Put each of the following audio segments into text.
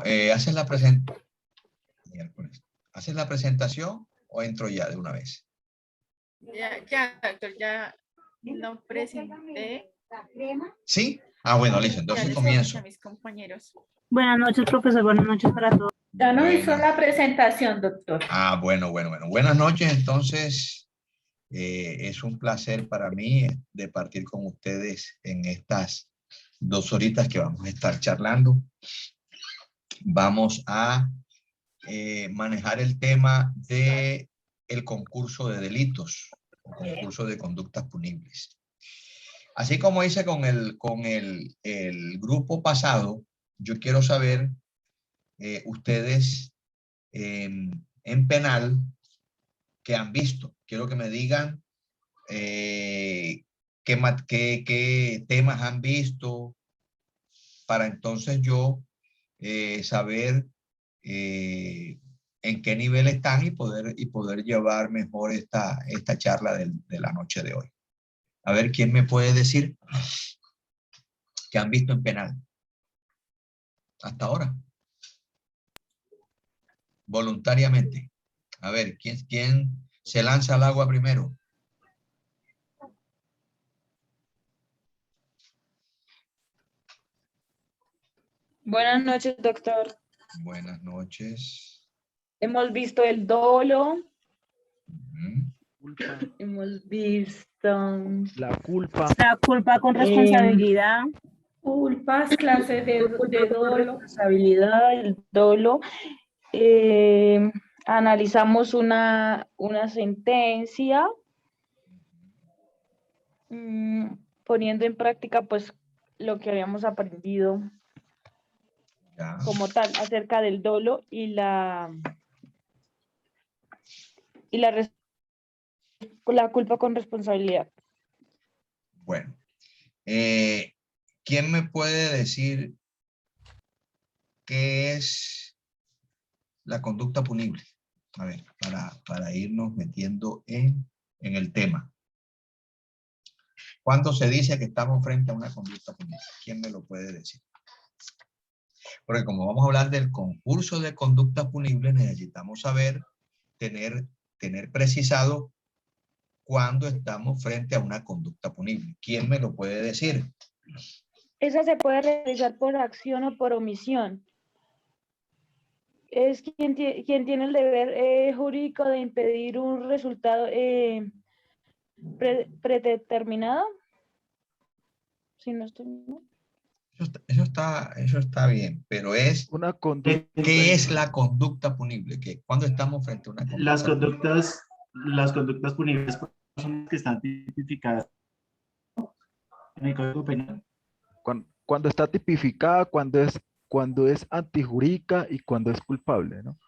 Bueno, ¿haces la presentación o entro ya de una vez? Ya, doctor, ya lo presenté. ¿Sí? Ah, bueno, listo. Entonces Ya comienzo. a mis compañeros. Buenas noches, profesor. Buenas noches para todos. Ya no hizo Buenas. la presentación, doctor. Ah, bueno. Buenas noches, entonces. Es un placer para mí de partir con ustedes en estas 2 horitas que vamos a estar charlando. Vamos a manejar el tema de el concurso de delitos, o concurso de conductas punibles. Así como hice con el grupo pasado, yo quiero saber, ustedes en penal, ¿qué han visto? Quiero que me digan qué temas han visto, para entonces yo saber en qué nivel están y poder llevar mejor esta charla de la noche de hoy. A ver, ¿quién me puede decir qué han visto en penal hasta ahora? Voluntariamente. A ver, ¿quién se lanza al agua primero? Buenas noches, doctor. Buenas noches. Hemos visto el dolo. Culpa. Hemos visto La culpa. la culpa con responsabilidad. Culpas, clases de dolo. Responsabilidad, el dolo. Analizamos una sentencia. Poniendo en práctica pues lo que habíamos aprendido Ya. como tal acerca del dolo y la culpa con responsabilidad. Bueno, ¿quién me puede decir qué es la conducta punible? A ver, para irnos metiendo en el tema. ¿Cuándo se dice que estamos frente a una conducta punible? ¿Quién me lo puede decir? Porque como vamos a hablar del concurso de conductas punibles, necesitamos saber, tener precisado cuándo estamos frente a una conducta punible. ¿Quién me lo puede decir? Esa se puede realizar por acción o por omisión. Es quien tiene el deber jurídico de impedir un resultado predeterminado. Si no estoy mal. Eso está bien, pero es Una conducta. ¿qué es la conducta punible? ¿Cuándo estamos frente a una conducta? Las conductas punibles son las que están tipificadas en el Código Penal. Cuando está tipificada, cuando es antijurídica y cuando es culpable, ¿no?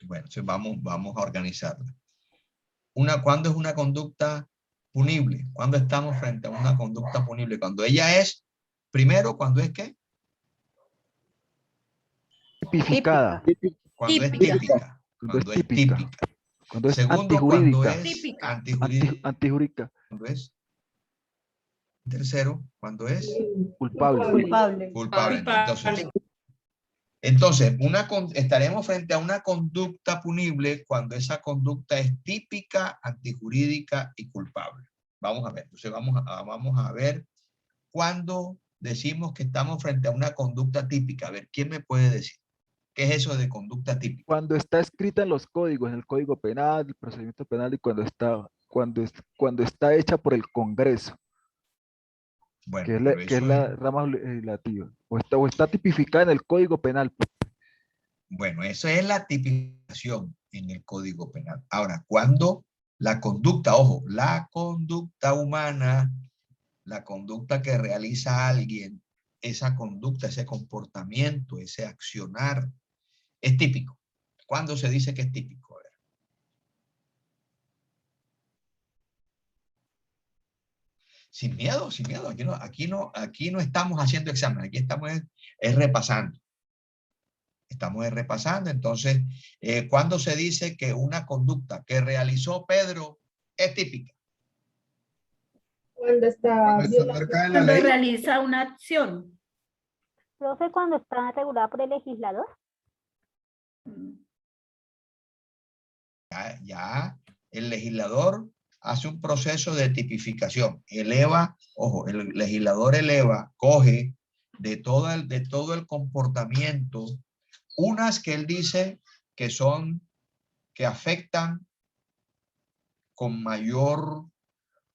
Bueno, entonces vamos a organizarla. ¿Cuándo es una conducta punible? ¿Cuándo estamos frente a una conducta punible? Cuando ella es, primero, ¿cuándo es qué? Tipificada. Cuando es típica. Cuando es típica. Cuando es Segundo, cuando antijurídica. es antijurídica. Antijurídica. ¿Cuándo es? Tercero, ¿cuándo es? Culpable. Culpable. Entonces, estaremos frente a una conducta punible cuando esa conducta es típica, antijurídica y culpable. Vamos a ver. Entonces, vamos a ver cuándo decimos que estamos frente a una conducta típica. A ver, ¿quién me puede decir? ¿Qué es eso de conducta típica? Cuando está escrita en los códigos, en el Código Penal, el procedimiento penal y cuando está hecha por el Congreso. Bueno, que es la rama legislativa. O está tipificada en el Código Penal. Bueno, eso es la tipificación en el Código Penal. Ahora, cuando la conducta, ojo, la conducta humana, la conducta que realiza alguien, esa conducta, ese comportamiento, ese accionar, es típico. ¿Cuándo se dice que es típico? A ver. Sin miedo, sin miedo. Aquí no estamos haciendo examen, aquí estamos repasando. Estamos repasando, entonces, ¿cuándo se dice que una conducta que realizó Pedro es típica? Cuando realiza una acción. Profe, cuando está regulada por el legislador. Ya el legislador hace un proceso de tipificación, eleva, ojo, el legislador eleva, coge de todo el comportamiento, unas que él dice que son, que afectan con mayor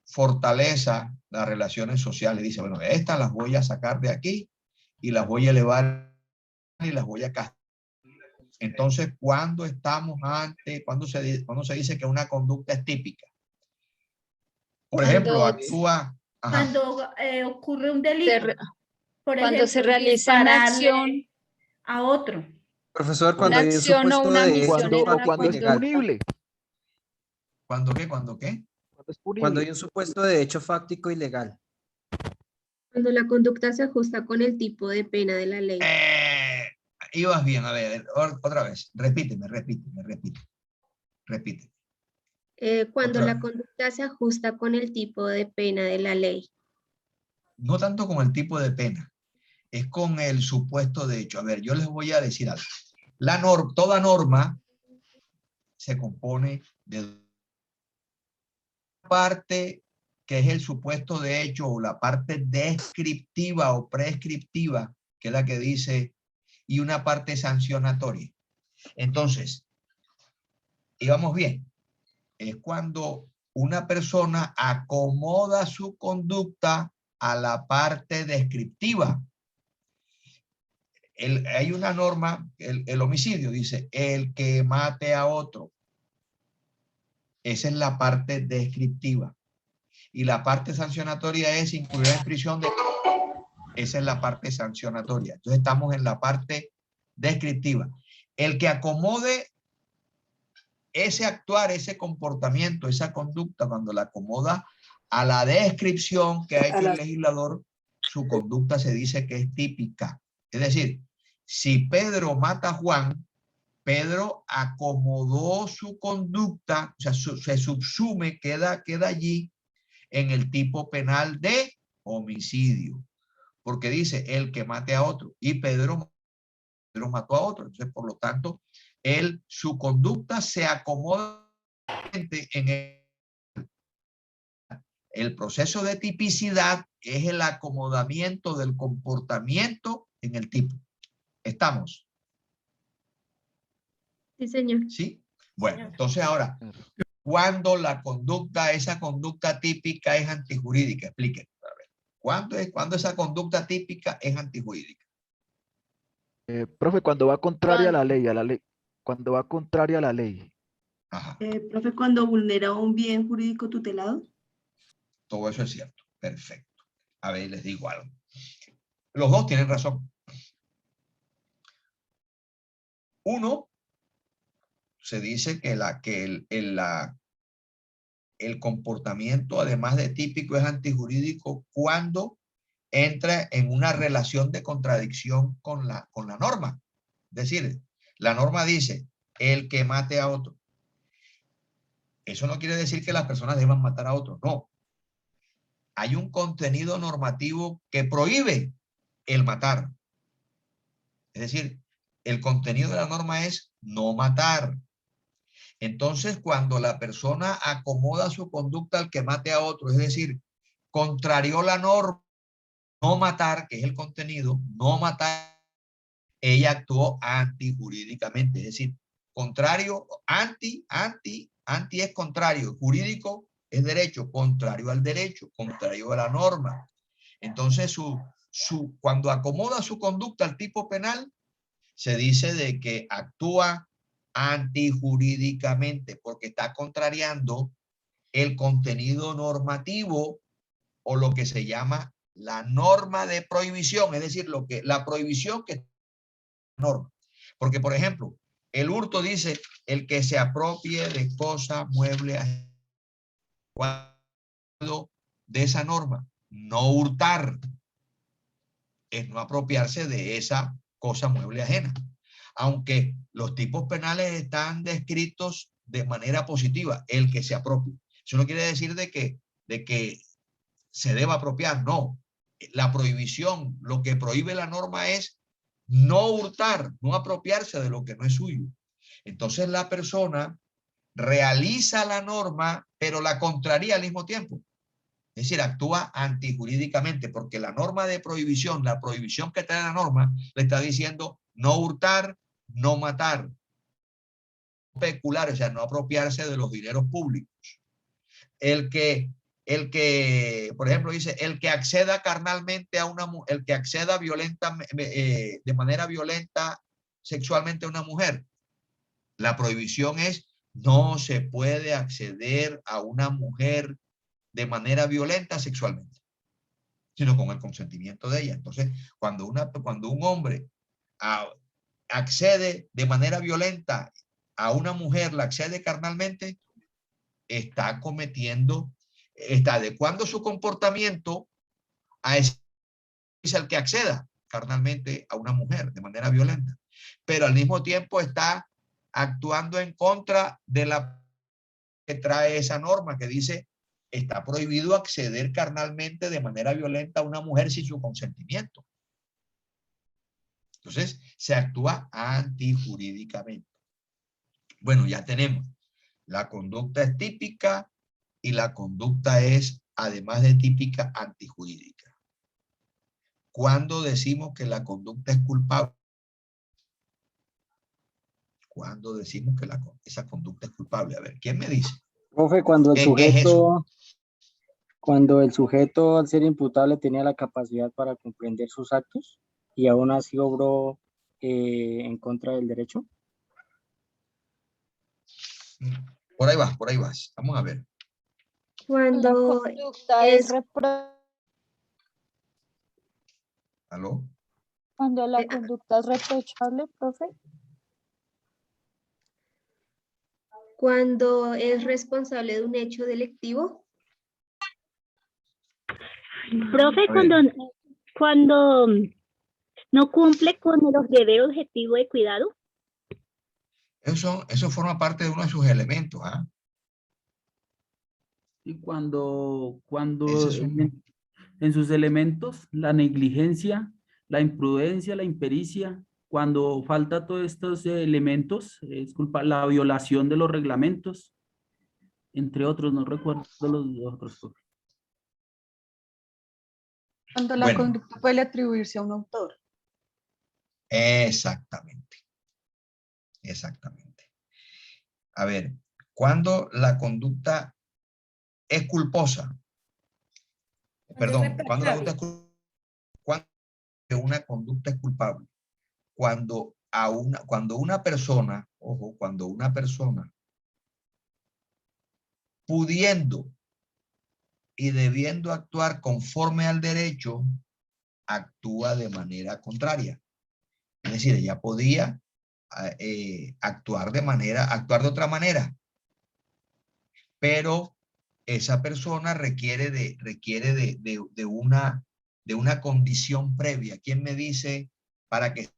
fortaleza las relaciones sociales. Dice, bueno, estas las voy a sacar de aquí y las voy a elevar y las voy a castigar. Entonces, cuando estamos ante, cuando se dice que una conducta es típica. Por ejemplo, actúa... Ajá. Cuando ocurre un delito. Por cuando se ejemplo, realiza una dispararle acción, a otro. Profesor, cuando una hay un acción o supuesto una de misión hecho en Cuando, una cuando es ilegal. punible. ¿Cuándo qué? ¿Cuándo qué? Cuando es Cuando punible. hay un supuesto de hecho fáctico ilegal. Cuando la conducta se ajusta con el tipo de pena de la ley. Ibas bien, a ver, otra vez. Repite. Cuando Otra la vez. conducta se ajusta con el tipo de pena de la ley. No tanto con el tipo de pena, es con el supuesto de hecho. A ver, yo les voy a decir algo. Toda norma se compone de una parte que es el supuesto de hecho, o la parte descriptiva o prescriptiva, que es la que dice, y una parte sancionatoria. Entonces, íbamos bien, es cuando una persona acomoda su conducta a la parte descriptiva. Hay una norma, el homicidio dice, el que mate a otro. Esa es la parte descriptiva. Y la parte sancionatoria es incluir en prisión de... Esa es la parte sancionatoria. Entonces estamos en la parte descriptiva. El que acomode ese actuar, ese comportamiento, esa conducta, cuando la acomoda a la descripción que ha hecho el legislador, su conducta se dice que es típica. Es decir, si Pedro mata a Juan, Pedro acomodó su conducta, o sea, se subsume, queda allí en el tipo penal de homicidio. Porque dice, el que mate a otro. Y Pedro mató a otro. Entonces, por lo tanto, su conducta se acomoda en el proceso de tipicidad, es el acomodamiento del comportamiento en el tipo. ¿Estamos? Sí, señor. ¿Sí? Bueno, entonces ahora, ¿cuándo la conducta, esa conducta típica es antijurídica? Explíquenme. A ver, ¿cuándo esa conducta típica es antijurídica? Profe, cuando va contraria a la ley, cuando va contraria a la ley. Ajá. Profe, cuando vulnera un bien jurídico tutelado. Todo eso es cierto. Perfecto. A ver, les digo algo. Los dos tienen razón. Uno, se dice que el comportamiento, además de típico, es antijurídico cuando entra en una relación de contradicción con la norma. Es decir, la norma dice, el que mate a otro. Eso no quiere decir que las personas deban matar a otros, no. Hay un contenido normativo que prohíbe el matar. Es decir, el contenido de la norma es no matar. Entonces, cuando la persona acomoda su conducta al que mate a otro, es decir, contrarió la norma, no matar, que es el contenido, no matar, ella actuó antijurídicamente. Es decir, contrario, anti es contrario, jurídico es derecho, contrario al derecho, contrario a la norma. Entonces, cuando acomoda su conducta al tipo penal, se dice de que actúa antijurídicamente porque está contrariando el contenido normativo o lo que se llama la norma de prohibición, es decir, la prohibición que norma. Porque, por ejemplo, el hurto dice el que se apropie de cosa, mueble, de esa norma. No hurtar es no apropiarse de esa cosa, mueble ajena. Aunque los tipos penales están descritos de manera positiva, el que se apropie. Eso no quiere decir de que se deba apropiar, no. la prohibición, lo que prohíbe la norma es no hurtar, no apropiarse de lo que no es suyo. Entonces la persona realiza la norma, pero la contraría al mismo tiempo. Es decir, actúa antijurídicamente, porque la norma de prohibición, la prohibición que trae la norma, le está diciendo no hurtar, no matar, especular, o sea, no apropiarse de los dineros públicos. El que, por ejemplo, dice, el que acceda carnalmente a una mujer, el que acceda de manera violenta sexualmente a una mujer. La prohibición es, no se puede acceder a una mujer de manera violenta sexualmente, sino con el consentimiento de ella. Entonces, cuando un hombre accede de manera violenta a una mujer, la accede carnalmente, está adecuando su comportamiento a ese es el que acceda carnalmente a una mujer de manera violenta, pero al mismo tiempo está actuando en contra de la que trae esa norma que dice está prohibido acceder carnalmente de manera violenta a una mujer sin su consentimiento. Entonces, se actúa antijurídicamente. Bueno, ya tenemos. La conducta es típica y la conducta es, además de típica, antijurídica. ¿Cuándo decimos que la conducta es culpable? ¿Cuándo decimos que esa conducta es culpable? A ver, ¿quién me dice? Profe, cuando el ¿Qué es eso? sujeto al ser imputable tenía la capacidad para comprender sus actos y aún así obró en contra del derecho. Por ahí vas. Vamos a ver. Cuando ¿Aló? Cuando la conducta es reprochable, profe. Cuando es responsable de un hecho delictivo. Profe, cuando no cumple con los deberes objetivos de cuidado. Eso forma parte de uno de sus elementos. ¿Ah? Y cuando Ese es en sus elementos, la negligencia, la imprudencia, la impericia, cuando falta todos estos elementos, es culpa, la violación de los reglamentos, entre otros, no recuerdo los otros. Cuando la conducta puede atribuirse a un autor. Exactamente. A ver, cuando la conducta es culposa, perdón, cuando una conducta es culpable, cuando una persona, ojo, cuando una persona pudiendo y debiendo actuar conforme al derecho, actúa de manera contraria. Es decir, ella podía actuar de otra manera, pero esa persona requiere de una condición previa. ¿Quién me dice para qué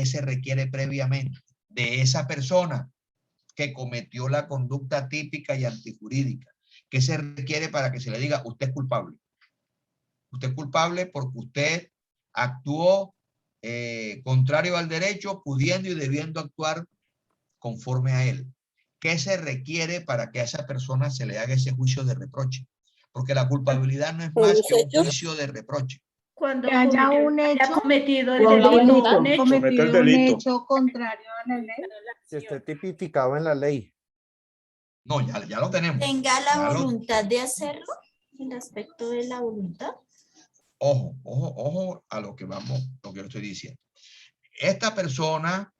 se requiere previamente de esa persona que cometió la conducta típica y antijurídica? ¿Qué se requiere para que se le diga usted es culpable? Usted es culpable porque usted actuó contrario al derecho, pudiendo y debiendo actuar conforme a él. ¿Qué se requiere para que a esa persona se le haga ese juicio de reproche? Porque la culpabilidad no es más que un juicio de reproche. Cuando haya cometido el hecho contrario a la ley. Si esté tipificado en la ley. No, ya lo tenemos. Tenga la voluntad de hacerlo, el aspecto de la voluntad. Ojo a lo que yo estoy diciendo. Esta persona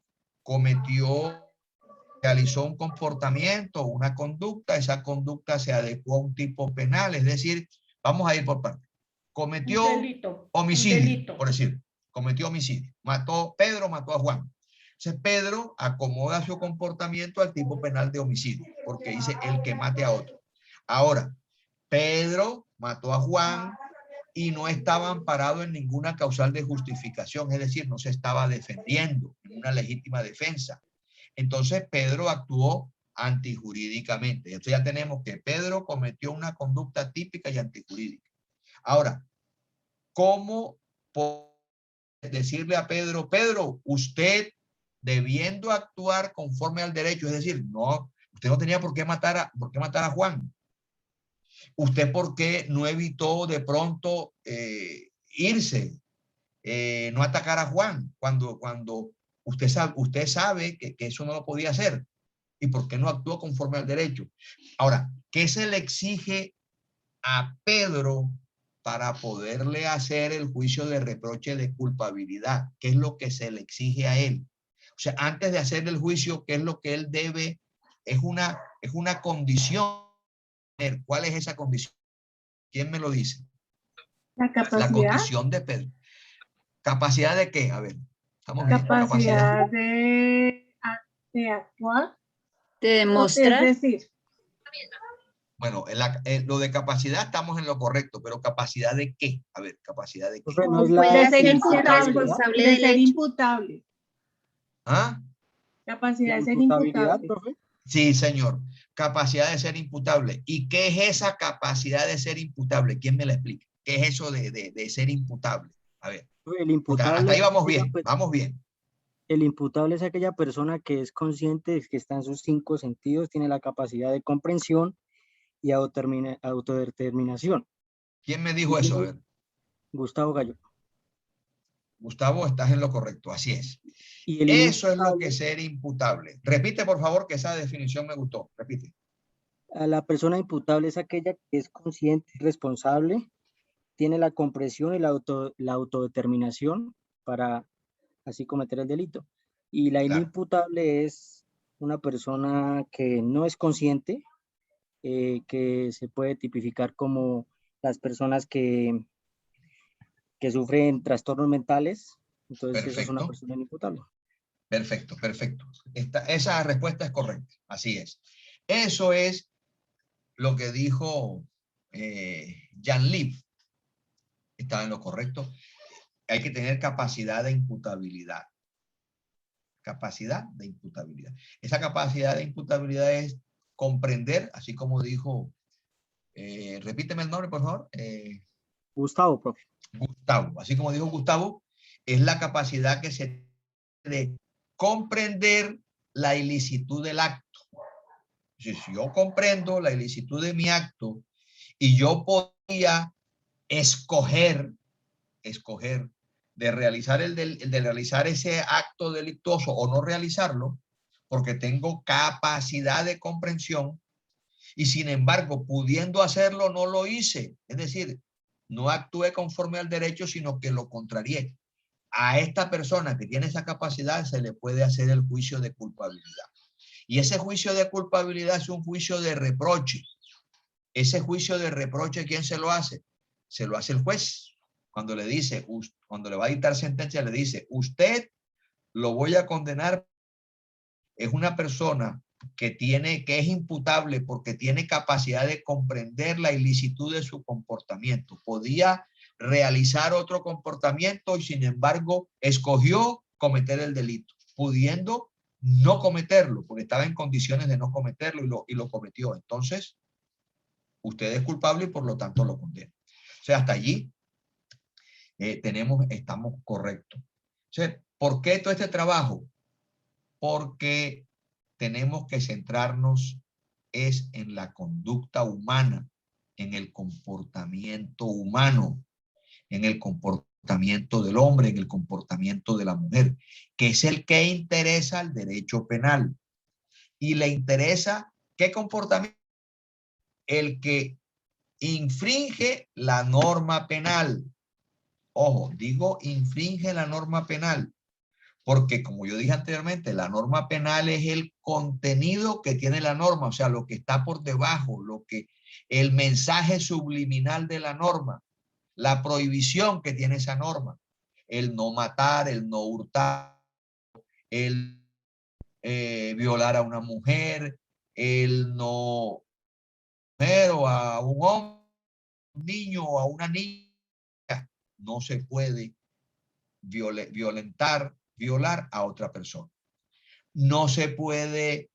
realizó un comportamiento, una conducta, esa conducta se adecuó a un tipo penal, es decir, vamos a ir por partes. Cometió homicidio, por decir, cometió homicidio. Pedro mató a Juan. Entonces Pedro acomoda su comportamiento al tipo penal de homicidio, porque dice el que mate a otro. Ahora, Pedro mató a Juan y no estaba amparado en ninguna causal de justificación, es decir, no se estaba defendiendo en una legítima defensa. Entonces Pedro actuó antijurídicamente. Esto ya tenemos que Pedro cometió una conducta típica y antijurídica. Ahora, ¿cómo decirle a Pedro, Pedro, usted debiendo actuar conforme al derecho, es decir, no, usted no tenía por qué matar a Juan? ¿Usted por qué no evitó de pronto irse, no atacar a Juan cuando usted sabe que eso no lo podía hacer? ¿Y por qué no actuó conforme al derecho? Ahora, ¿qué se le exige a Pedro para poderle hacer el juicio de reproche de culpabilidad? ¿Qué es lo que se le exige a él? O sea, antes de hacer el juicio, ¿qué es lo que él debe? Es una condición. ¿Cuál es esa condición? ¿Quién me lo dice? La capacidad. La condición de Pedro. ¿Capacidad de qué? A ver, estamos bien. Capacidad de actuar. De demostrar. Es decir, bueno, lo de capacidad estamos en lo correcto, pero ¿capacidad de qué? A ver, ¿capacidad de qué? No es de ser responsable de del ser hecho. imputable. ¿Ah? Capacidad de ser imputabilidad, imputable. profe. Sí, señor. Capacidad de ser imputable. ¿Y qué es esa capacidad de ser imputable? ¿Quién me la explica? ¿Qué es eso de ser imputable? A ver. El imputable Hasta ahí vamos es aquella bien, vamos bien. El imputable es aquella persona que es consciente de que está en sus 5 sentidos, tiene la capacidad de comprensión y autodeterminación. ¿Quién me dijo eso? A ver. Gustavo Gallo. Gustavo, estás en lo correcto, así es. Y el Eso es lo que es ser imputable. Repite, por favor, que esa definición me gustó. Repite. A la persona imputable es aquella que es consciente y responsable, tiene la comprensión y la autodeterminación para así cometer el delito. Y la inimputable es una persona que no es consciente, que se puede tipificar como las personas que sufren trastornos mentales. Entonces, esa es una persona inimputable. Perfecto, perfecto. Esa respuesta es correcta, así es. Eso es lo que dijo Jan Leaf. Estaba en lo correcto. Hay que tener capacidad de imputabilidad. Capacidad de imputabilidad. Esa capacidad de imputabilidad es comprender, así como dijo, repíteme el nombre, por favor. Gustavo, profe. Gustavo, así como dijo Gustavo, es la capacidad que se de comprender la ilicitud del acto. Si yo comprendo la ilicitud de mi acto y yo podía escoger de realizar de realizar ese acto delictuoso o no realizarlo, porque tengo capacidad de comprensión y sin embargo, pudiendo hacerlo, no lo hice. Es decir, no actué conforme al derecho, sino que lo contrarié. A esta persona que tiene esa capacidad se le puede hacer el juicio de culpabilidad. Y ese juicio de culpabilidad es un juicio de reproche. Ese juicio de reproche, ¿quién se lo hace? Se lo hace el juez. Cuando le dice, cuando le va a dictar sentencia, le dice, usted lo voy a condenar. Es una persona que es imputable porque tiene capacidad de comprender la ilicitud de su comportamiento. Podía realizar otro comportamiento y sin embargo escogió cometer el delito, pudiendo no cometerlo, porque estaba en condiciones de no cometerlo y lo cometió. Entonces, usted es culpable y por lo tanto lo condena. O sea, hasta allí estamos correctos. O sea, ¿por qué todo este trabajo? Porque tenemos que centrarnos es en la conducta humana, en el comportamiento humano, en el comportamiento del hombre, en el comportamiento de la mujer, que es el que interesa al derecho penal. Y le interesa qué comportamiento, el que infringe la norma penal. Ojo, digo infringe la norma penal, porque como yo dije anteriormente, la norma penal es el contenido que tiene la norma, o sea, lo que está por debajo, el mensaje subliminal de la norma, la prohibición que tiene esa norma, el no matar, el no hurtar, el violar a una mujer, el no o a un hombre, un niño o a una niña, no se puede violar a otra persona. No se puede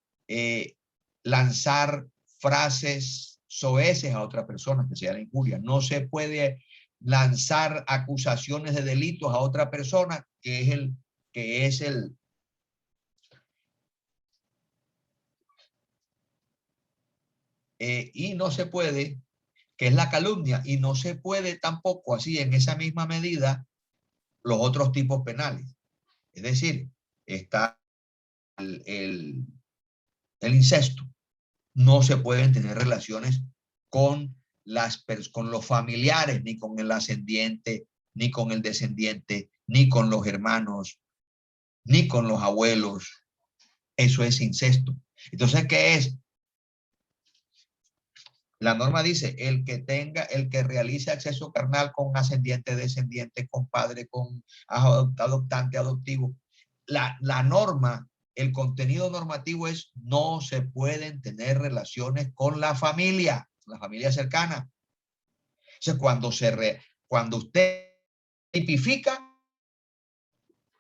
lanzar frases soeces a otra persona, que sea la injuria. No se puede lanzar acusaciones de delitos a otra persona, que es y no se puede, que es la calumnia, y no se puede tampoco así en esa misma medida los otros tipos penales. Es decir, está el incesto. No se pueden tener relaciones con los familiares, ni con el ascendiente, ni con el descendiente, ni con los hermanos, ni con los abuelos. Eso es incesto. Entonces, ¿qué es? La norma dice, el que realice acceso carnal con ascendiente, descendiente, con padre, con adoptante, adoptivo. La norma, el contenido normativo es, no se pueden tener relaciones con la familia cercana. Entonces, cuando usted tipifica,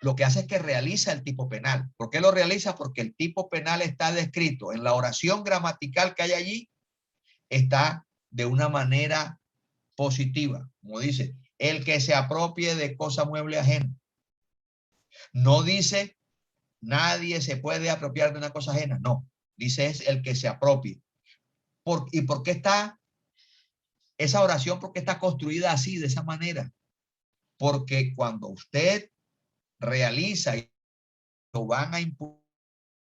lo que hace es que realiza el tipo penal. ¿Por qué lo realiza? Porque el tipo penal está descrito en la oración gramatical que hay allí, está de una manera positiva, como dice, el que se apropie de cosa mueble ajena. No dice, nadie se puede apropiar de una cosa ajena, no, dice es el que se apropie. ¿Y por qué está esa oración? ¿Por qué está construida así, de esa manera? Porque cuando usted realiza y lo van a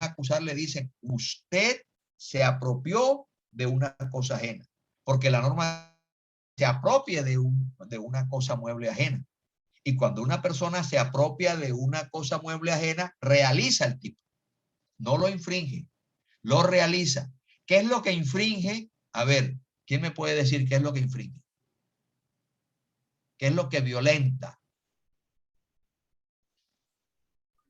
acusar, le dicen, usted se apropió de una cosa ajena, porque la norma se apropia de una cosa mueble ajena. Y cuando una persona se apropia de una cosa mueble ajena, realiza el tipo. No lo infringe, lo realiza. ¿Qué es lo que infringe? A ver, ¿quién me puede decir qué es lo que infringe? ¿Qué es lo que violenta?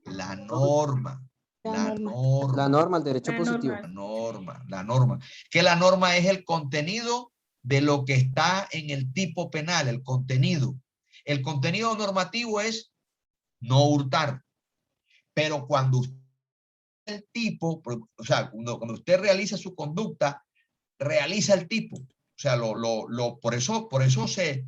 La norma. La norma, el derecho La positivo. La norma. Que la norma es el contenido de lo que está en el tipo penal, el contenido. El contenido normativo es no hurtar. Pero cuando usted, el tipo, o sea, cuando usted realiza su conducta, realiza el tipo. O sea, por eso se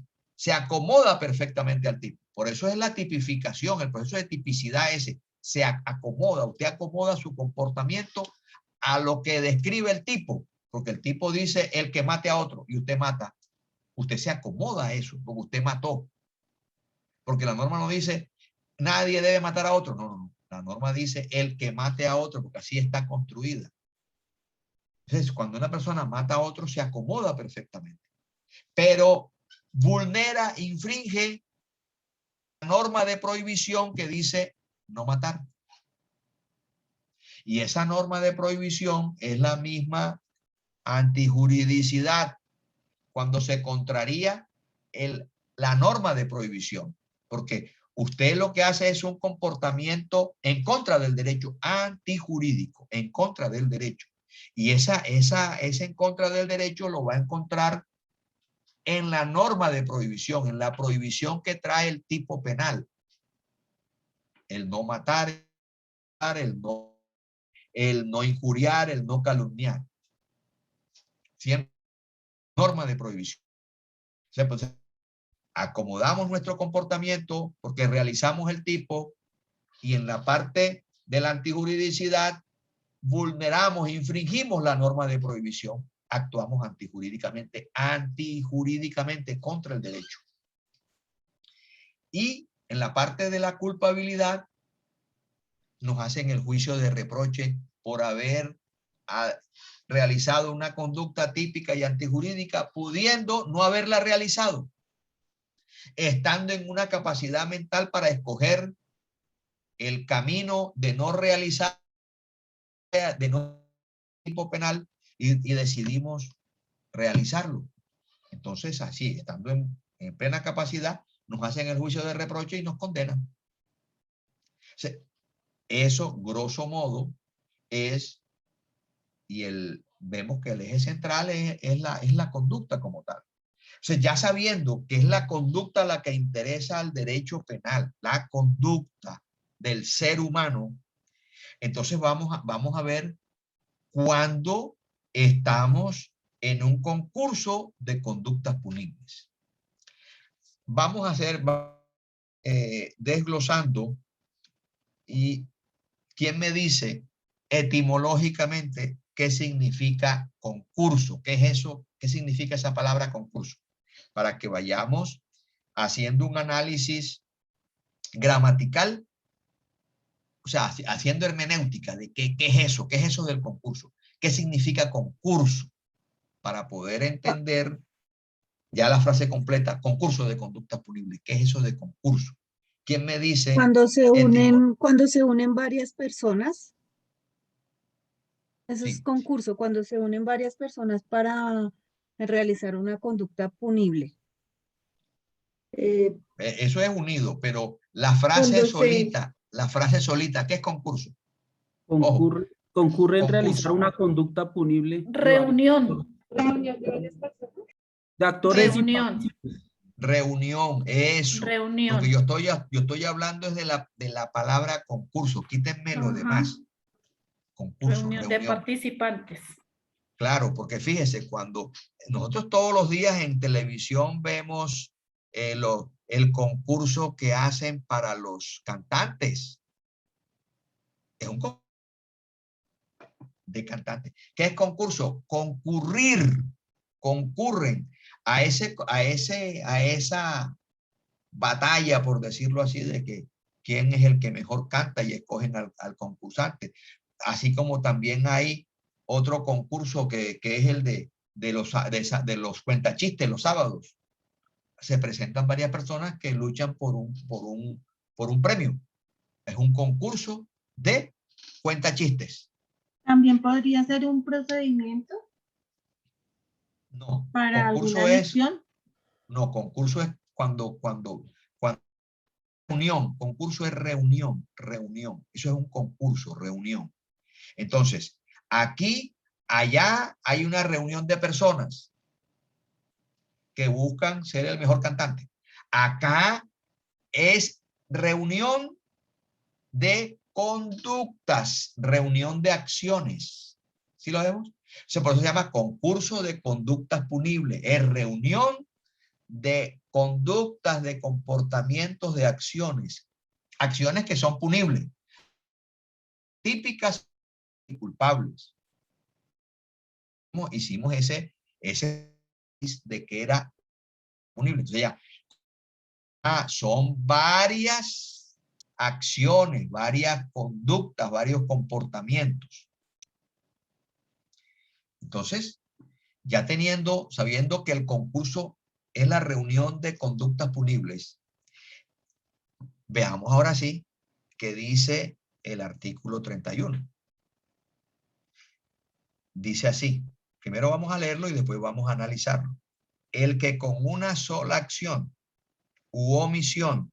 acomoda perfectamente al tipo. Por eso es la tipificación, el proceso de tipicidad ese. Se acomoda, usted acomoda su comportamiento a lo que describe el tipo, porque el tipo dice el que mate a otro y usted mata. Usted se acomoda a eso, porque usted mató. Porque la norma no dice nadie debe matar a otro. No. La norma dice el que mate a otro, porque así está construida. Entonces, cuando una persona mata a otro, se acomoda perfectamente. Pero vulnera, infringe la norma de prohibición que dice no matar. Y esa norma de prohibición es la misma antijuridicidad cuando se contraría la norma de prohibición. Porque usted lo que hace es un comportamiento en contra del derecho, antijurídico, en contra del derecho. Y ese en contra del derecho lo va a encontrar en la norma de prohibición, en la prohibición que trae el tipo penal. El no matar, el no injuriar, el no calumniar. Siempre norma de prohibición. O sea, pues, acomodamos nuestro comportamiento porque realizamos el tipo, y en la parte de la antijuridicidad vulneramos, infringimos la norma de prohibición, actuamos antijurídicamente contra el derecho. Y en la parte de la culpabilidad nos hacen el juicio de reproche por haber realizado una conducta típica y antijurídica, pudiendo no haberla realizado, estando en una capacidad mental para escoger el camino de no realizar, de no tipo penal, y decidimos realizarlo. Entonces, así, estando en plena capacidad, nos hacen el juicio de reproche y nos condenan. O sea, eso, grosso modo, es, vemos que el eje central es la conducta como tal. O sea, ya sabiendo que es la conducta la que interesa al derecho penal, la conducta del ser humano, entonces vamos a ver cuando estamos en un concurso de conductas punibles. vamos a hacer desglosando. ¿Y quién me dice etimológicamente qué significa concurso? ¿Qué es eso? ¿Qué significa esa palabra concurso? Para que vayamos haciendo un análisis gramatical, o sea, haciendo hermenéutica de qué es eso, qué es eso del concurso, qué significa concurso, para poder entender ya la frase completa, concurso de conducta punible. ¿Qué es eso de concurso? ¿Quién me dice? Cuando se unen varias personas, eso es Sí. concurso, cuando se unen varias personas para realizar una conducta punible. Eso es unido, pero la frase solita, ¿qué es concurso? Concurre en realizar concurso. una conducta punible. Reunión. De actores y Reunión. partícipes. Reunión, eso. Reunión. Porque yo estoy hablando es de la palabra concurso. Quítenme lo Ajá. demás. Concurso, Reunión de reunión. participantes. Claro, porque fíjese, cuando nosotros todos los días en televisión vemos el concurso que hacen para los cantantes. Es un concurso de cantantes. ¿Qué es concurso? Concurrir. Concurren a esa batalla, por decirlo así, de que quién es el que mejor canta y escogen al concursante. Así como también hay otro concurso que es el de los cuentachistes los sábados. Se presentan varias personas que luchan por un premio. Es un concurso de cuentachistes. También podría ser un procedimiento No, para concurso alguna es, elección. no, concurso es cuando reunión, concurso es reunión. Eso es un concurso, reunión. Entonces, allá hay una reunión de personas que buscan ser el mejor cantante. Acá es reunión de conductas, reunión de acciones. ¿Sí lo vemos? O sea, por eso se llama concurso de conductas punibles. Es reunión de conductas, de comportamientos, de acciones. Acciones que son punibles. Típicas y culpables. Hicimos ese de que era punible. Entonces ya son varias acciones, varias conductas, varios comportamientos. Entonces, ya sabiendo que el concurso es la reunión de conductas punibles, veamos ahora sí qué dice el artículo 31. Dice así, primero vamos a leerlo y después vamos a analizarlo. El que con una sola acción u omisión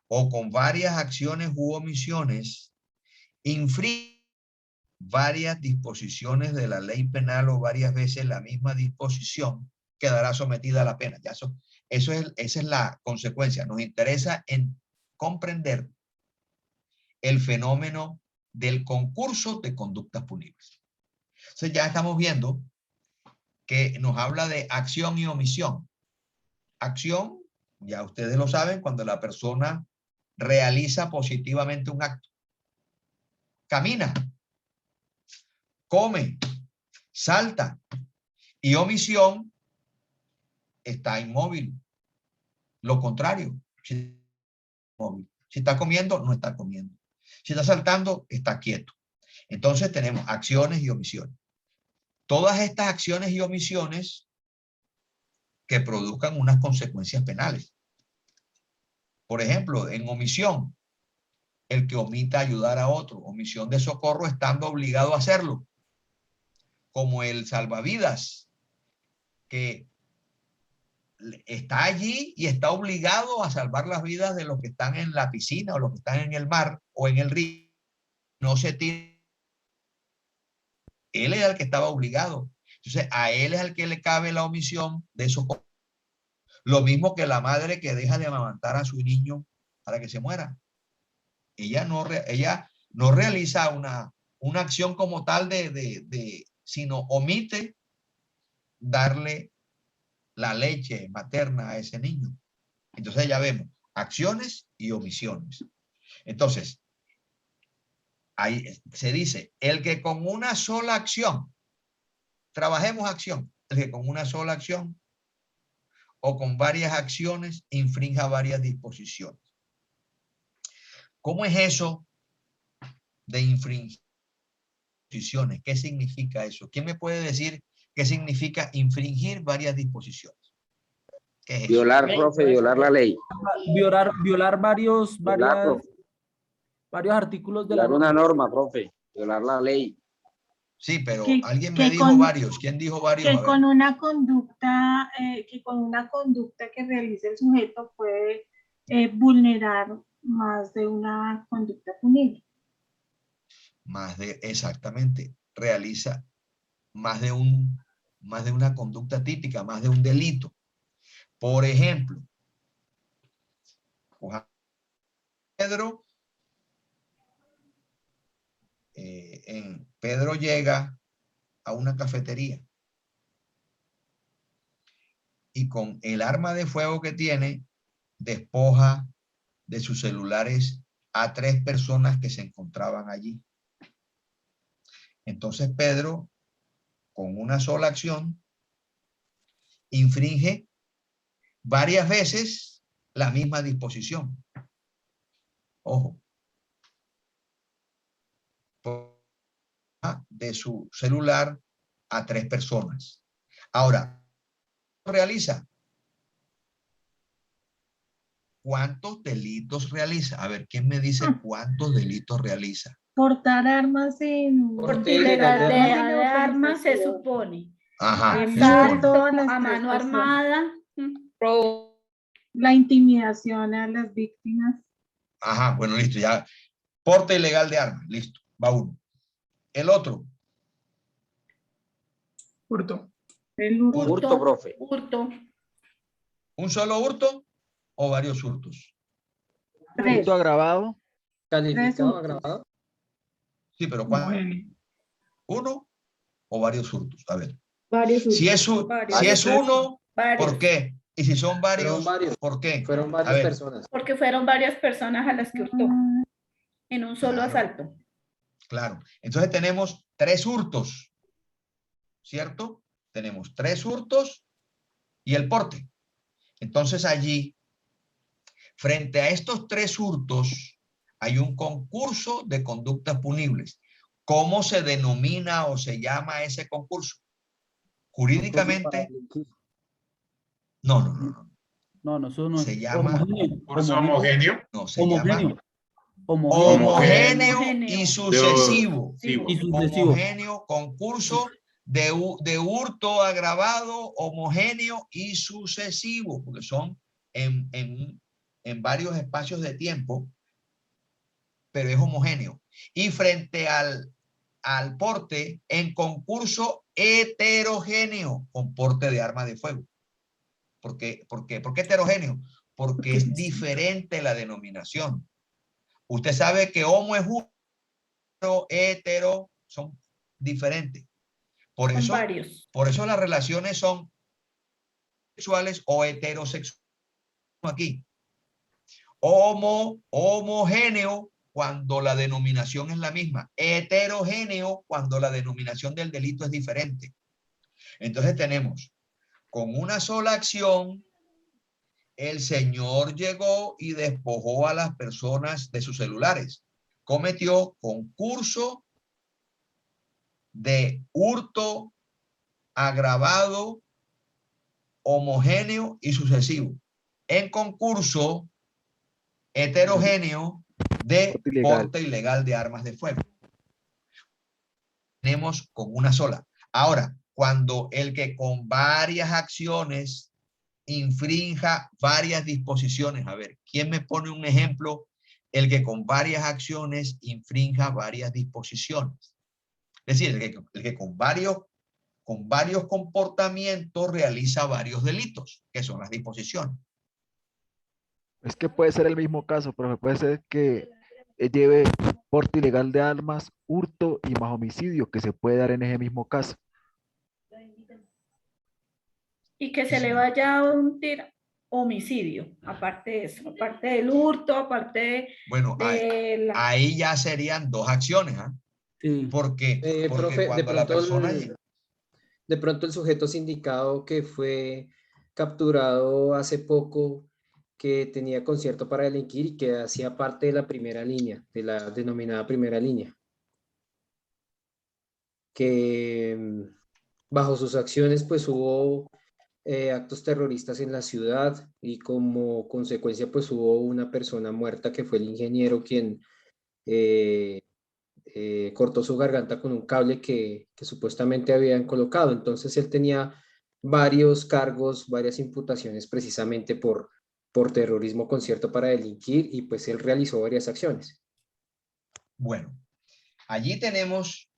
o con varias acciones u omisiones infringe varias disposiciones de la ley penal o varias veces la misma disposición, quedará sometida a la pena. Ya esa es la consecuencia. Nos interesa en comprender el fenómeno del concurso de conductas punibles. Entonces ya estamos viendo que nos habla de acción y omisión. Acción, ya ustedes lo saben, cuando la persona realiza positivamente un acto. Camina, come, salta. Y omisión, está inmóvil. Lo contrario, si está comiendo, no está comiendo. Si está saltando, está quieto. Entonces tenemos acciones y omisiones. Todas estas acciones y omisiones que produzcan unas consecuencias penales. Por ejemplo, en omisión, el que omita ayudar a otro, omisión de socorro estando obligado a hacerlo, como el salvavidas, que está allí y está obligado a salvar las vidas de los que están en la piscina o los que están en el mar o en el río. No se tira. Él es el que estaba obligado. Entonces, a él es el que le cabe la omisión de socorro. Lo mismo que la madre que deja de amamantar a su niño para que se muera. Ella no realiza una acción como tal sino omite darle la leche materna a ese niño. Entonces ya vemos acciones y omisiones. Entonces, ahí se dice, el que con una sola acción, trabajemos acción, el que con una sola acción o con varias acciones infrinja varias disposiciones. ¿Cómo es eso de infringir disposiciones? ¿Qué significa eso? ¿Quién me puede decir qué significa infringir varias disposiciones? ¿Qué es eso? Violar, profe, violar la ley. Violar varios Violar, profe. artículos de la Violar una norma, profe. Violar la ley. Sí, pero Que- alguien que me dijo con- varios. ¿Quién dijo varios? A Que ver. con una conducta, que realice el sujeto puede vulnerar más de una conducta punible. Exactamente, realiza más de una conducta típica, más de un delito. Por ejemplo, Pedro llega a una cafetería y con el arma de fuego que tiene, despoja de sus celulares a 3 personas que se encontraban allí. Entonces Pedro, con una sola acción, infringe varias veces la misma disposición. Ojo. De su celular a 3 personas. Ahora, realiza. ¿Cuántos delitos realiza? A ver, ¿quién me dice cuántos delitos realiza? Portar armas en... Porte ilegal de armas se supone. Ajá. Asalto a mano armada. La intimidación a las víctimas. Ajá, bueno, listo, ya. Porte ilegal de armas, listo, va uno. El otro. Hurto. Hurto, profe. Hurto. ¿Un solo hurto o varios hurtos? Hurto agravado. Calificado Calificado agravado. Sí, pero ¿cuánto? ¿Uno o varios hurtos? A ver. Varios Si es uno, Varios. ¿por qué? Y si son varios, Fueron varios. ¿por qué? Fueron A varias ver. personas. Porque fueron varias personas a las que hurtó en un solo Claro. asalto. Claro. Entonces tenemos 3 hurtos, ¿cierto? Tenemos 3 hurtos y el porte. Entonces allí, frente a estos 3 hurtos, hay un concurso de conductas punibles. ¿Cómo se denomina o se llama ese concurso? Jurídicamente, no. No, eso no Se es. llama... Homogéneo. No, se llama... Homogéneo. Homogéneo y sucesivo. Y sucesivo. Homogéneo, concurso de hurto agravado, homogéneo y sucesivo, porque son en varios espacios de tiempo, pero es homogéneo. Y frente al porte, en concurso heterogéneo, con porte de arma de fuego. ¿Por qué heterogéneo? Porque es diferente la denominación. Usted sabe que homo es uno, hetero son diferentes. Por eso las relaciones son sexuales o heterosexuales. Aquí. Homogéneo cuando la denominación es la misma. Heterogéneo cuando la denominación del delito es diferente. Entonces tenemos, con una sola acción, el señor llegó y despojó a las personas de sus celulares. Cometió concurso de hurto agravado, homogéneo y sucesivo. En concurso heterogéneo de porte ilegal de armas de fuego. Tenemos con una sola. Ahora, cuando el que con varias acciones infrinja varias disposiciones. A ver, ¿quién me pone un ejemplo? El que con varias acciones infrinja varias disposiciones. Es decir, el que con varios comportamientos realiza varios delitos, que son las disposiciones. Es que puede ser el mismo caso, pero puede ser que lleve porte ilegal de armas, hurto y más homicidio, que se puede dar en ese mismo caso. Y que se le vaya a hundir homicidio, aparte de eso, aparte del hurto, aparte Bueno, de ahí ya serían dos acciones, ¿ah? Sí. Porque Profe, cuando la persona... de pronto el sujeto sindicado que fue capturado hace poco, que tenía concierto para delinquir y que hacía parte de la primera línea, de la denominada primera línea, que bajo sus acciones pues hubo actos terroristas en la ciudad y como consecuencia pues hubo una persona muerta que fue el ingeniero quien cortó su garganta con un cable que supuestamente habían colocado. Entonces él tenía varios cargos, varias imputaciones precisamente por terrorismo concierto para delinquir y pues él realizó varias acciones. Bueno, allí tenemos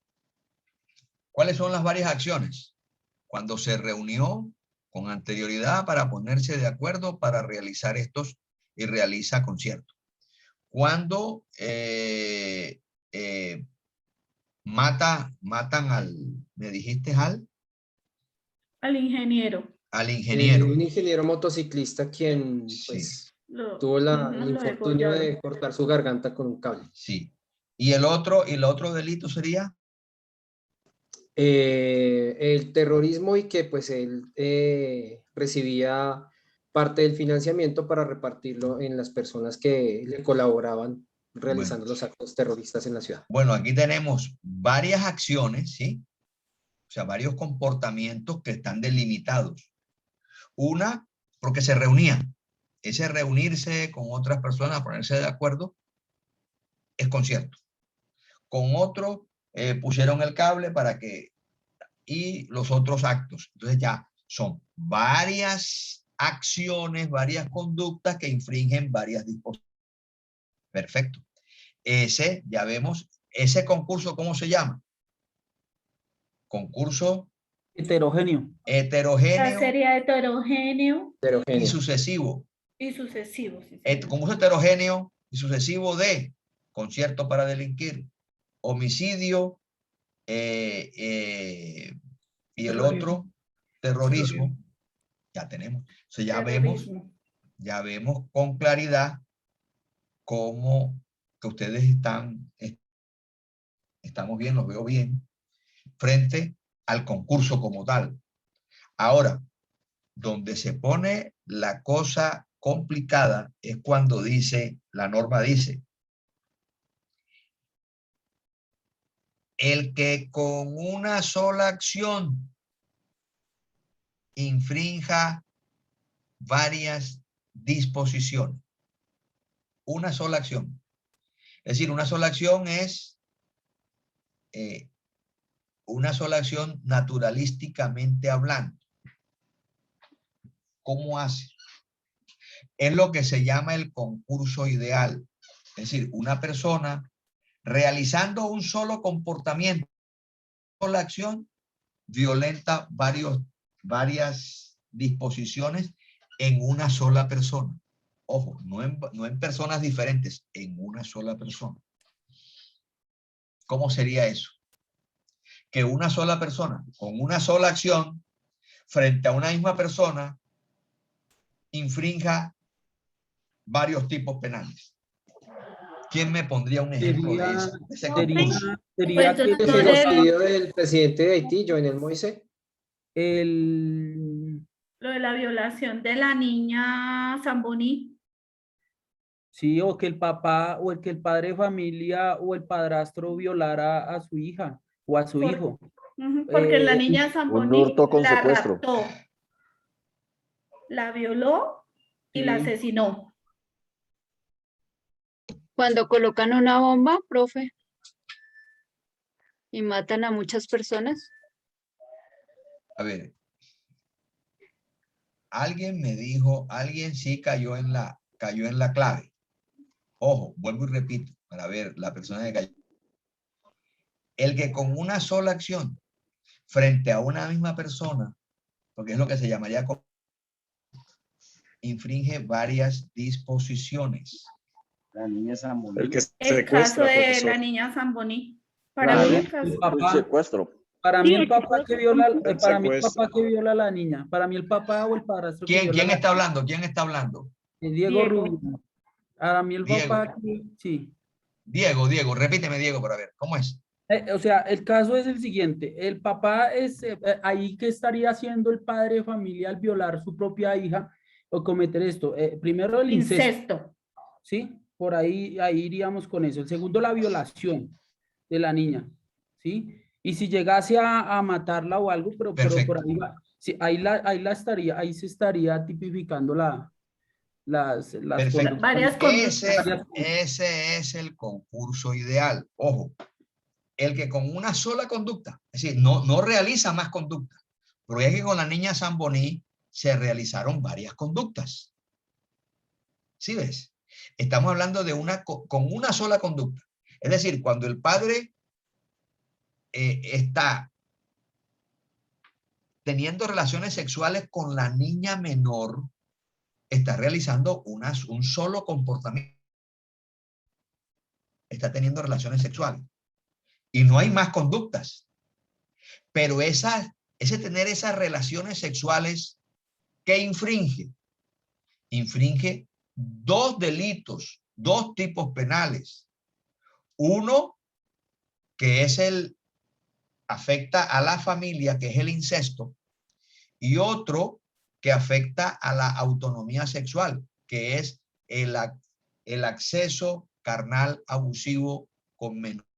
cuáles son las varias acciones. Cuando se reunió con anterioridad para ponerse de acuerdo para realizar estos y realiza conciertos. Cuando matan al, me dijiste al ingeniero. Al ingeniero. Un ingeniero motociclista quien pues tuvo el infortunio de cortar su garganta con un cable. Sí. ¿Y el otro delito sería? El terrorismo y que pues él recibía parte del financiamiento para repartirlo en las personas que le colaboraban realizando los actos terroristas en la ciudad. Bueno, aquí tenemos varias acciones, ¿sí? O sea, varios comportamientos que están delimitados. Una, porque se reunían. Ese reunirse con otras personas, ponerse de acuerdo, es concierto. Con otro, pusieron el cable para que... y los otros actos. Entonces ya son varias acciones, varias conductas que infringen varias disposiciones. Perfecto. Ese, ya vemos, ese concurso, ¿cómo se llama? Concurso heterogéneo. Ya sería heterogéneo. Y sucesivo. Y sucesivo. Sí, Concurso heterogéneo y sucesivo de concierto para delinquir, homicidio y el otro, terrorismo. Ya tenemos. O sea, ya vemos con claridad cómo que ustedes estamos bien, los veo bien, frente al concurso como tal. Ahora, donde se pone la cosa complicada es cuando dice, la norma dice, el que con una sola acción infrinja varias disposiciones. Una sola acción. Es decir, una sola acción es una sola acción naturalísticamente hablando. ¿Cómo hace? Es lo que se llama el concurso ideal. Es decir, una persona realizando un solo comportamiento, una sola acción, violenta varias disposiciones en una sola persona. Ojo, no en personas diferentes, en una sola persona. ¿Cómo sería eso? Que una sola persona, con una sola acción, frente a una misma persona, infrinja varios tipos penales. ¿Quién me pondría un ejemplo de ese concurso? ¿Sería que el genocidio del presidente de Haití, Jovenel Moïse? Lo de la violación de la niña Zamboni. Sí, o que el papá o que el padre de familia o el padrastro violara a su hija o a su hijo. Porque la niña Zamboni un hurto con la secuestro. raptó, la violó y la asesinó. Cuando colocan una bomba, profe, y matan a muchas personas. A ver, alguien me dijo, alguien sí cayó en la clave. Ojo, vuelvo y repito, para ver la persona que cayó. El que con una sola acción, frente a una misma persona, porque es lo que se llamaría, infringe varias disposiciones. La niña Zamboni. El caso de la niña Zamboni. Para mí el caso. Un secuestro. Para mí Sí, el el papá que viola, El para mí el secuestro. papá que viola a la niña, para mí el papá o el padrastro que ¿Quién, viola quién a la está hablando? ¿Quién está hablando? Diego Diego. Rubio. Para mí el Diego. papá que, sí. Diego, repíteme Diego para ver, ¿cómo es? O sea, el caso es el siguiente, el papá es ahí que estaría haciendo el padre de familia al violar su propia hija o cometer esto. Primero el incesto, ¿sí? Por ahí iríamos con eso. El segundo, la violación de la niña, ¿sí? Y si llegase a matarla o algo, pero por Perfecto. ahí va, sí, ahí se estaría tipificando las Perfecto. Varias conductas. Ese es el concurso ideal. Ojo, el que con una sola conducta, es decir, no realiza más conductas, porque es que con la niña Zamboní se realizaron varias conductas. ¿Sí ves? Estamos hablando de con una sola conducta. Es decir, cuando el padre está teniendo relaciones sexuales con la niña menor, está realizando un solo comportamiento. Está teniendo relaciones sexuales. Y no hay más conductas. Pero ese tener esas relaciones sexuales, ¿qué infringe? Infringe dos delitos, dos tipos penales. Uno, que es afecta a la familia, que es el incesto, y otro que afecta a la autonomía sexual, que es el acceso carnal abusivo con menores.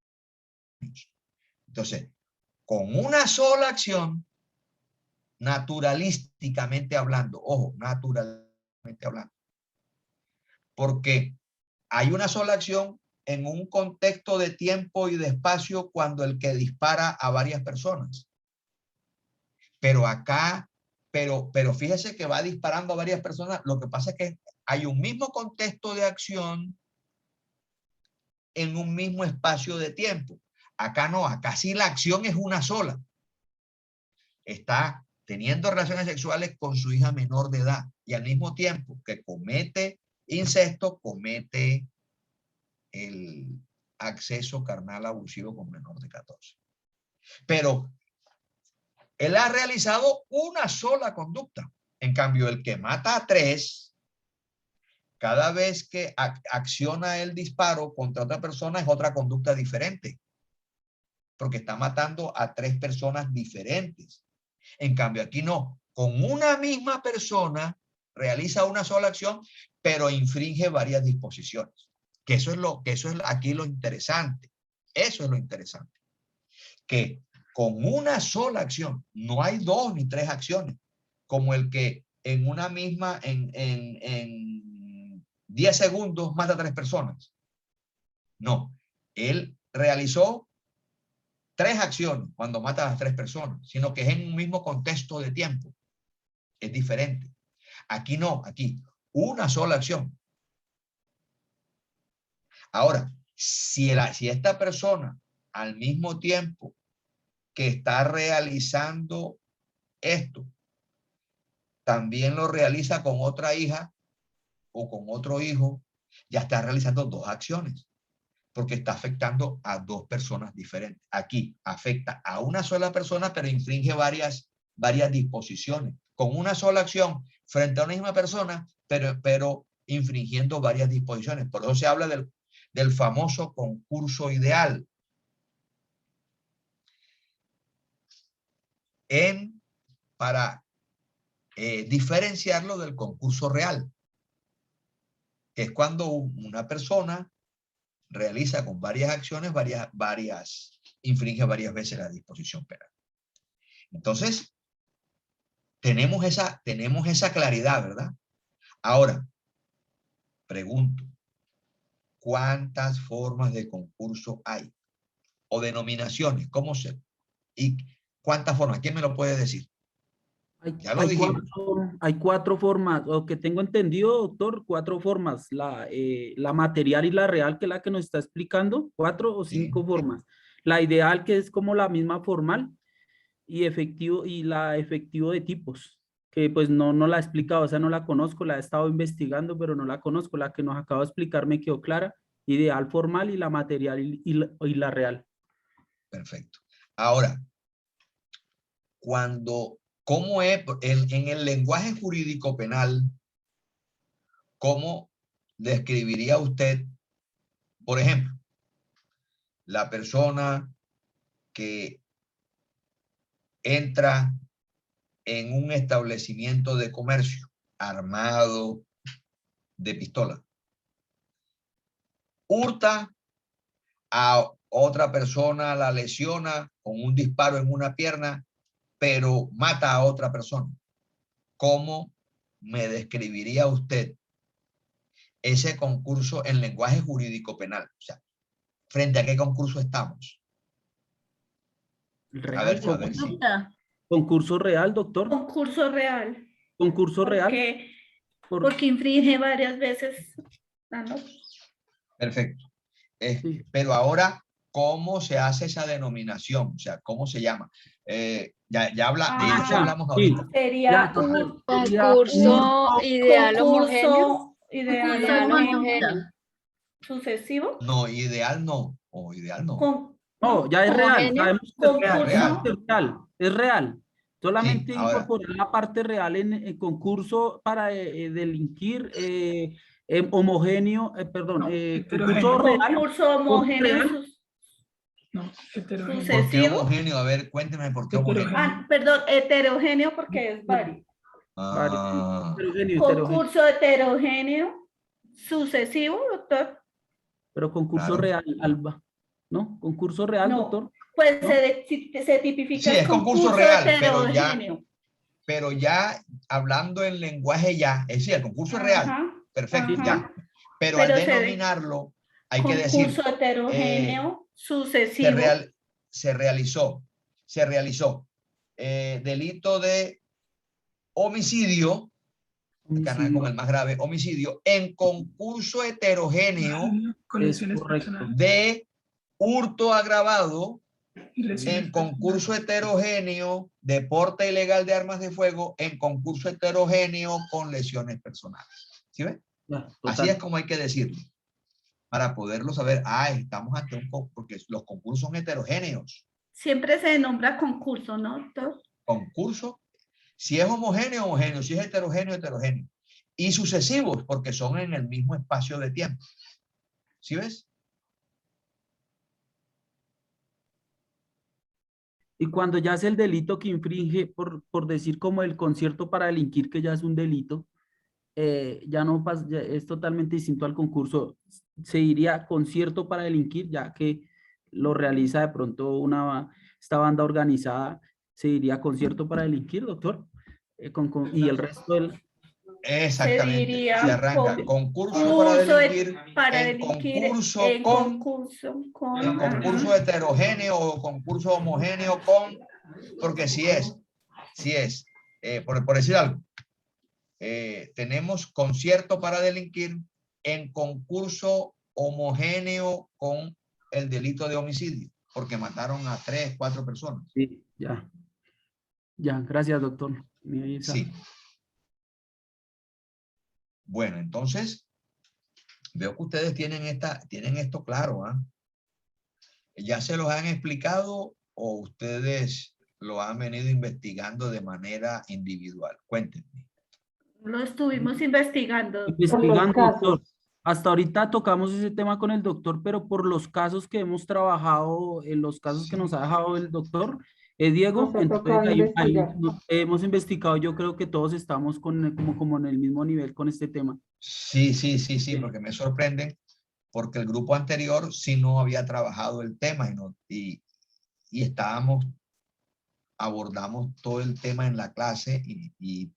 Entonces, con una sola acción, naturalísticamente hablando, ojo, naturalmente hablando, porque hay una sola acción en un contexto de tiempo y de espacio cuando el que dispara a varias personas. Pero acá, pero fíjese que va disparando a varias personas. Lo que pasa es que hay un mismo contexto de acción en un mismo espacio de tiempo. Acá no, acá sí la acción es una sola. Está teniendo relaciones sexuales con su hija menor de edad y al mismo tiempo que comete incesto, comete el acceso carnal abusivo con menor de 14. Pero él ha realizado una sola conducta. En cambio, el que mata a 3, cada vez que acciona el disparo contra otra persona es otra conducta diferente. Porque está matando a 3 personas diferentes. En cambio, aquí no. Con una misma persona realiza una sola acción, pero infringe varias disposiciones. Que eso es aquí lo interesante. Eso es lo interesante. Que con una sola acción, no hay 2 ni 3 acciones, como el que en una misma, en 10 segundos mata a 3 personas. No, él realizó 3 acciones cuando mata a las 3 personas, sino que es en un mismo contexto de tiempo. Es diferente. Aquí no, aquí una sola acción. Ahora, si esta persona al mismo tiempo que está realizando esto, también lo realiza con otra hija o con otro hijo, ya está realizando 2 acciones, porque está afectando a 2 personas diferentes. Aquí afecta a una sola persona, pero infringe varias disposiciones. Con una sola acción frente a una misma persona, pero infringiendo varias disposiciones. Por eso se habla del famoso concurso ideal. Para diferenciarlo del concurso real, que es cuando una persona realiza con varias acciones, infringe varias veces la disposición penal. Entonces, tenemos esa claridad, ¿verdad? Ahora, pregunto, ¿cuántas formas de concurso hay? O denominaciones, ¿cómo se? ¿Y cuántas formas? ¿Quién me lo puede decir? Ya lo dijimos. Hay 4 formas, o que tengo entendido, doctor, 4 formas. La material y la real, que es la que nos está explicando, 4 o 5 formas. La ideal, que es como la misma formal, y la efectivo de tipos, que pues no la he explicado, o sea, no la conozco, la he estado investigando, pero no la conozco. La que nos acaba de explicar me quedó clara. Ideal, formal, y la material y la real. Perfecto. Ahora, ¿cómo es en el lenguaje jurídico penal? ¿Cómo describiría usted, por ejemplo, la persona que entra en un establecimiento de comercio armado de pistola, hurta a otra persona, la lesiona con un disparo en una pierna, pero mata a otra persona? ¿Cómo me describiría usted ese concurso en lenguaje jurídico penal? O sea, ¿frente a qué concurso estamos? A ver, sí. Concurso real, doctor. Concurso real. Concurso real. Porque infringe varias veces. ¿No? Perfecto. Pero ahora, ¿cómo se hace esa denominación? O sea, ¿cómo se llama? Ya hablamos ahorita. Sería un concurso ideal homogéneo. Ideal homogéneo. ¿Sucesivo? No, ideal no. O ideal no. No, ya es real. Sabemos que es real. Es real. Solamente sí, ahora, incorporar la parte real en concurso para delinquir homogéneo, perdón, concurso real. Concurso homogéneo. ¿Por qué homogéneo? A ver, cuénteme por qué homogéneo. Perdón, heterogéneo porque es vario. Concurso heterogéneo, sucesivo, doctor. Pero concurso real, Alba. ¿No? Concurso real, doctor. Pues ¿no? se tipifica. Sí, es concurso real, pero ya hablando en lenguaje es decir, el concurso es real. Perfecto, ya. Pero al denominarlo, hay que decir. Concurso heterogéneo, sucesivo. Se realizó. Delito de homicidio, con el más grave, homicidio, en concurso heterogéneo de hurto agravado, en concurso heterogéneo de porte ilegal de armas de fuego, en concurso heterogéneo con lesiones personales. ¿Sí ven? Así es como hay que decirlo, para poderlo saber. Estamos ante porque los concursos son heterogéneos. Siempre se nombra concurso, ¿no, doctor? Concurso. Si es homogéneo, homogéneo. Si es heterogéneo, heterogéneo. Y sucesivos, porque son en el mismo espacio de tiempo. ¿Sí ves? Y cuando ya es el delito que infringe, por decir como el concierto para delinquir, que ya es un delito, ya no pasa, ya es totalmente distinto al concurso. Se diría concierto para delinquir, ya que lo realiza de pronto esta banda organizada, se diría concierto para delinquir, doctor. Y el resto del... Exactamente, se arranca concurso para delinquir, en concurso heterogéneo o concurso homogéneo porque si es, por decir algo, tenemos concierto para delinquir en concurso homogéneo con el delito de homicidio, porque mataron a 3, 4 personas. Sí, ya, gracias, doctor. Sí. Bueno, entonces, veo que ustedes tienen esto claro, ¿ah? ¿Ya se los han explicado o ustedes lo han venido investigando de manera individual? Cuéntenme. Lo estuvimos investigando. Doctor. Hasta ahorita tocamos ese tema con el doctor, pero por los casos que hemos trabajado, en los casos que nos ha dejado el doctor, Diego, entonces hemos investigado, yo creo que todos estamos como en el mismo nivel con este tema. Sí, porque me sorprenden, porque el grupo anterior sí no había trabajado el tema y abordamos todo el tema en la clase y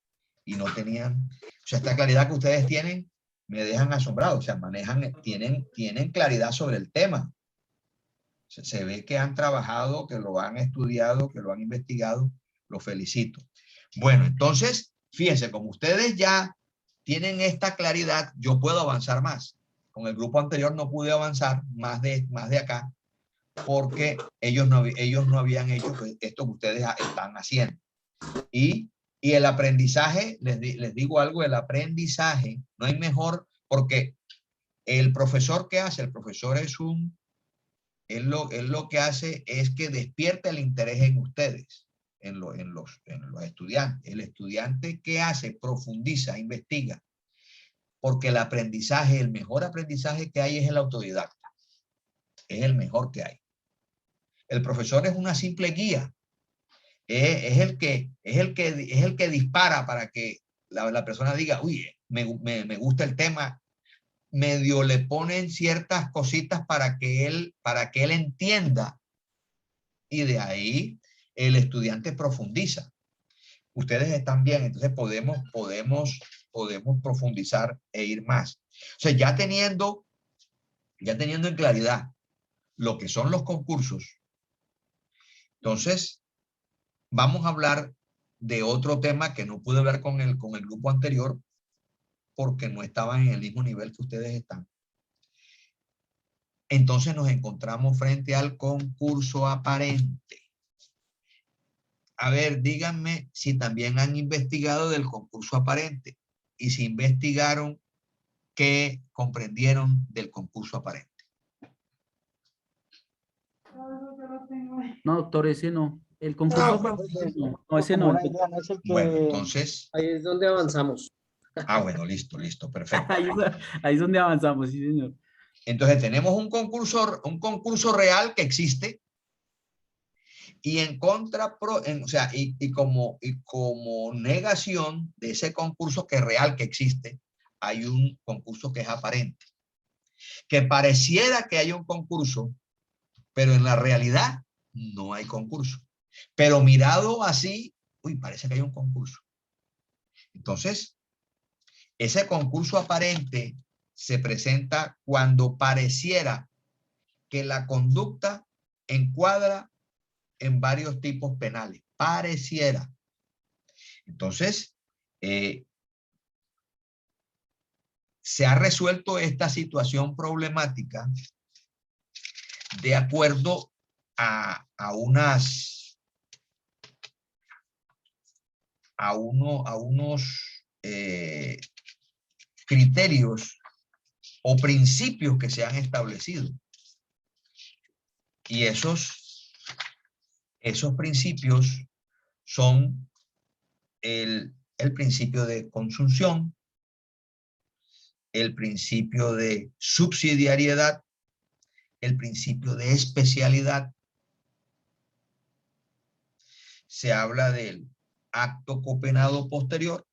no tenían, o sea, esta claridad que ustedes tienen me dejan asombrado, o sea, tienen claridad sobre el tema. Se ve que han trabajado, que lo han estudiado, que lo han investigado. Los felicito. Bueno, entonces, fíjense, como ustedes ya tienen esta claridad, yo puedo avanzar más. Con el grupo anterior no pude avanzar más de acá, porque ellos no habían hecho esto que ustedes están haciendo. Y el aprendizaje, les digo algo, el aprendizaje no hay mejor, porque el profesor, ¿qué hace? El profesor él lo que hace es que despierte el interés en ustedes. los estudiantes. El estudiante, ¿qué hace? Profundiza, investiga. Porque el aprendizaje, el mejor aprendizaje que hay es el autodidacta. Es el mejor que hay. El profesor es una simple guía. Es el que dispara para que la persona diga, uy, me gusta el tema. Medio le ponen ciertas cositas para que él entienda. Y de ahí el estudiante profundiza. Ustedes están bien, entonces podemos profundizar e ir más. O sea, ya teniendo en claridad lo que son los concursos, entonces vamos a hablar de otro tema que no pude hablar con el grupo anterior porque no estaban en el mismo nivel que ustedes están. Entonces nos encontramos frente al concurso aparente. A ver, díganme si también han investigado del concurso aparente y si investigaron, ¿qué comprendieron del concurso aparente? No, doctor, ese no. El concurso no, ese no. Bueno, entonces. Ahí es donde avanzamos. Bueno, listo, perfecto. Ahí es donde avanzamos, sí, señor. Entonces tenemos un concurso real que existe y en contra, como negación de ese concurso que es real que existe, hay un concurso que es aparente. Que pareciera que hay un concurso, pero en la realidad no hay concurso. Pero mirado así, uy, parece que hay un concurso. Entonces, ese concurso aparente se presenta cuando pareciera que la conducta encuadra en varios tipos penales. Pareciera. Entonces, se ha resuelto esta situación problemática de acuerdo a unos criterios o principios que se han establecido. Y esos principios son el principio de consunción, el principio de subsidiariedad, el principio de especialidad. Se habla del acto copenado posterior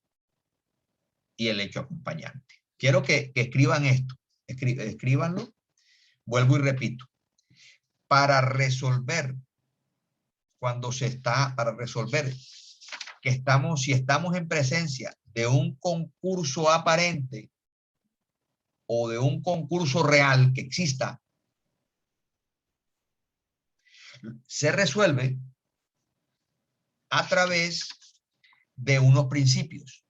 y el hecho acompañante. Quiero que escriban esto. Escríbanlo. Vuelvo y repito. Para resolver si estamos en presencia de un concurso aparente o de un concurso real que exista, se resuelve a través de unos principios.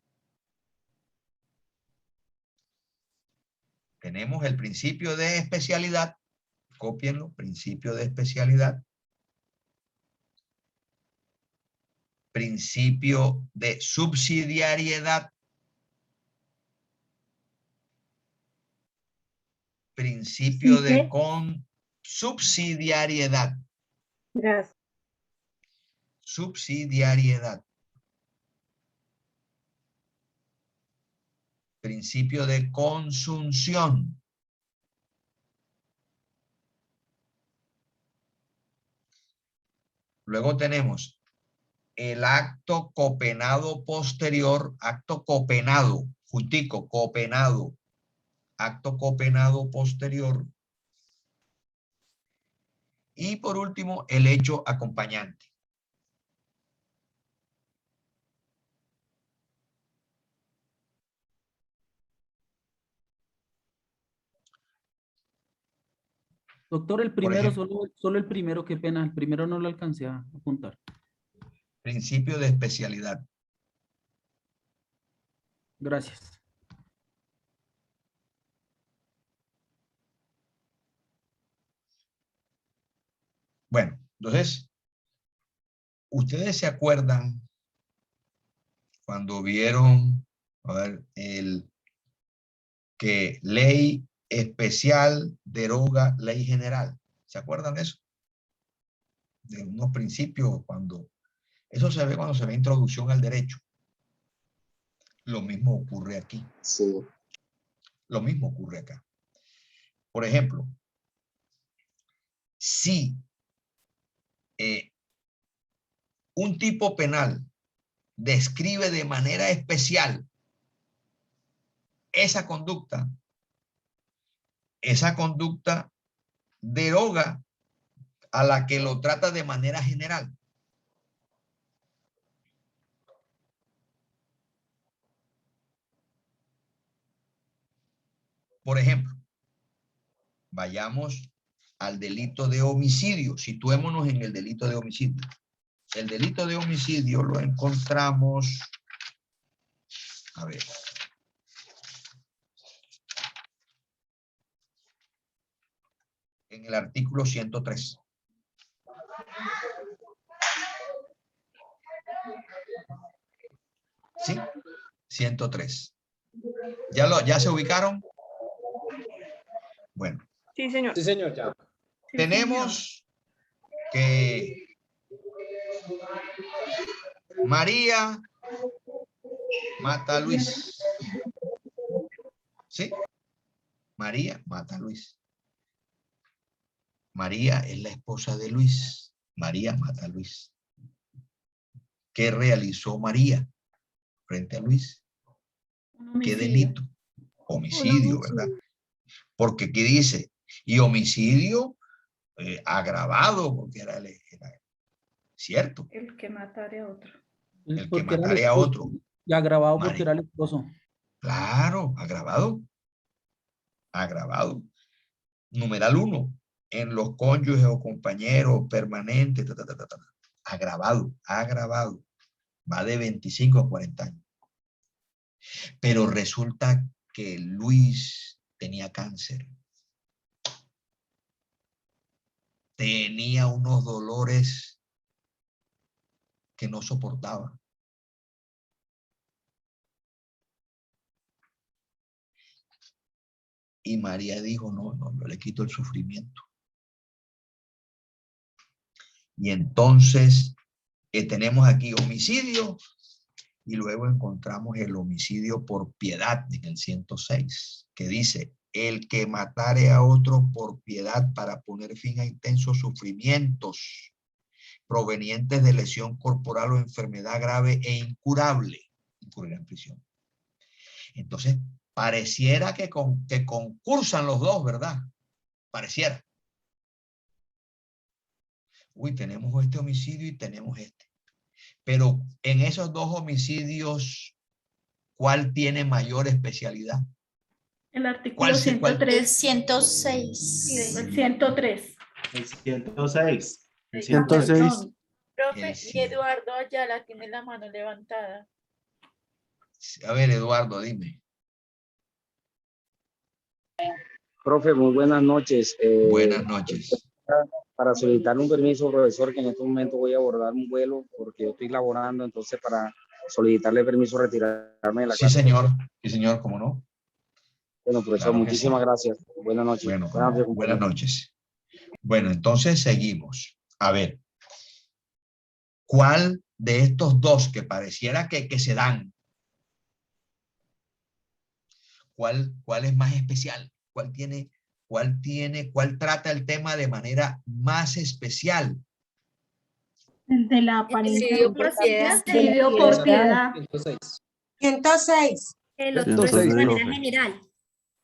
Tenemos el principio de especialidad, cópienlo, principio de especialidad, principio de subsidiariedad, principio de subsidiariedad. Gracias. Subsidiariedad. Principio de consunción. Luego tenemos el acto copenado posterior, acto copenado, juntico, copenado, acto copenado posterior. Y por último, el hecho acompañante. Doctor, el primero, solo el primero, qué pena, el primero no lo alcancé a apuntar. Principio de especialidad. Gracias. Bueno, entonces, ¿ustedes se acuerdan cuando vieron, a ver, que ley especial deroga ley general? ¿Se acuerdan de eso? De unos principios cuando Eso se ve cuando se ve introducción al derecho. Lo mismo ocurre aquí. Sí. Lo mismo ocurre acá. Por ejemplo, si un tipo penal describe de manera especial esa conducta deroga a la que lo trata de manera general. Por ejemplo, vayamos al delito de homicidio. Situémonos en el delito de homicidio. El delito de homicidio lo encontramos, a ver, en el artículo 103. ¿Sí? 103. ¿Ya se ubicaron? Bueno. Sí, señor. Sí, señor, ya. Tenemos que María mata a Luis. ¿Sí? María mata a Luis. María es la esposa de Luis. María mata a Luis. ¿Qué realizó María frente a Luis? ¿Qué delito? Homicidio, ¿verdad? Porque aquí dice, y homicidio agravado, porque era cierto. El que matare a otro. El que matare a otro. Y agravado porque era el esposo. Claro, agravado. Agravado. Numeral 1. En los cónyuges o compañeros permanentes. Agravado, agravado. Va de 25 a 40 años. Pero resulta que Luis tenía cáncer. Tenía unos dolores que no soportaba. Y María dijo, no, yo le quito el sufrimiento. Y entonces tenemos aquí homicidio y luego encontramos el homicidio por piedad en el 106, que dice, el que matare a otro por piedad para poner fin a intensos sufrimientos provenientes de lesión corporal o enfermedad grave e incurable, incurrirá en prisión. Entonces, pareciera que concursan los dos, ¿verdad? Pareciera. Uy, tenemos este homicidio y tenemos este. Pero en esos dos homicidios, ¿cuál tiene mayor especialidad? El artículo 103. 106. El 103. El 106. El 106. Profe, y Eduardo Ayala tiene la mano levantada. A ver, Eduardo, dime. Profe, muy buenas noches. Buenas noches. Para solicitar un permiso, profesor, que en este momento voy a abordar un vuelo porque yo estoy laborando, entonces para solicitarle permiso retirarme de la clase. Sí, señor. Sí, señor, ¿cómo no? Bueno, profesor, Claro que muchísimas sí. gracias. Buenas noches. Bueno, Buenas noches. buenas noches. Bueno, entonces seguimos. A ver, ¿cuál de estos dos que pareciera que se dan? ¿Cuál es más especial? ¿Cuál trata el tema de manera más especial? El de la apariencia. Homicidio por piedad. 106. El otro es de manera general.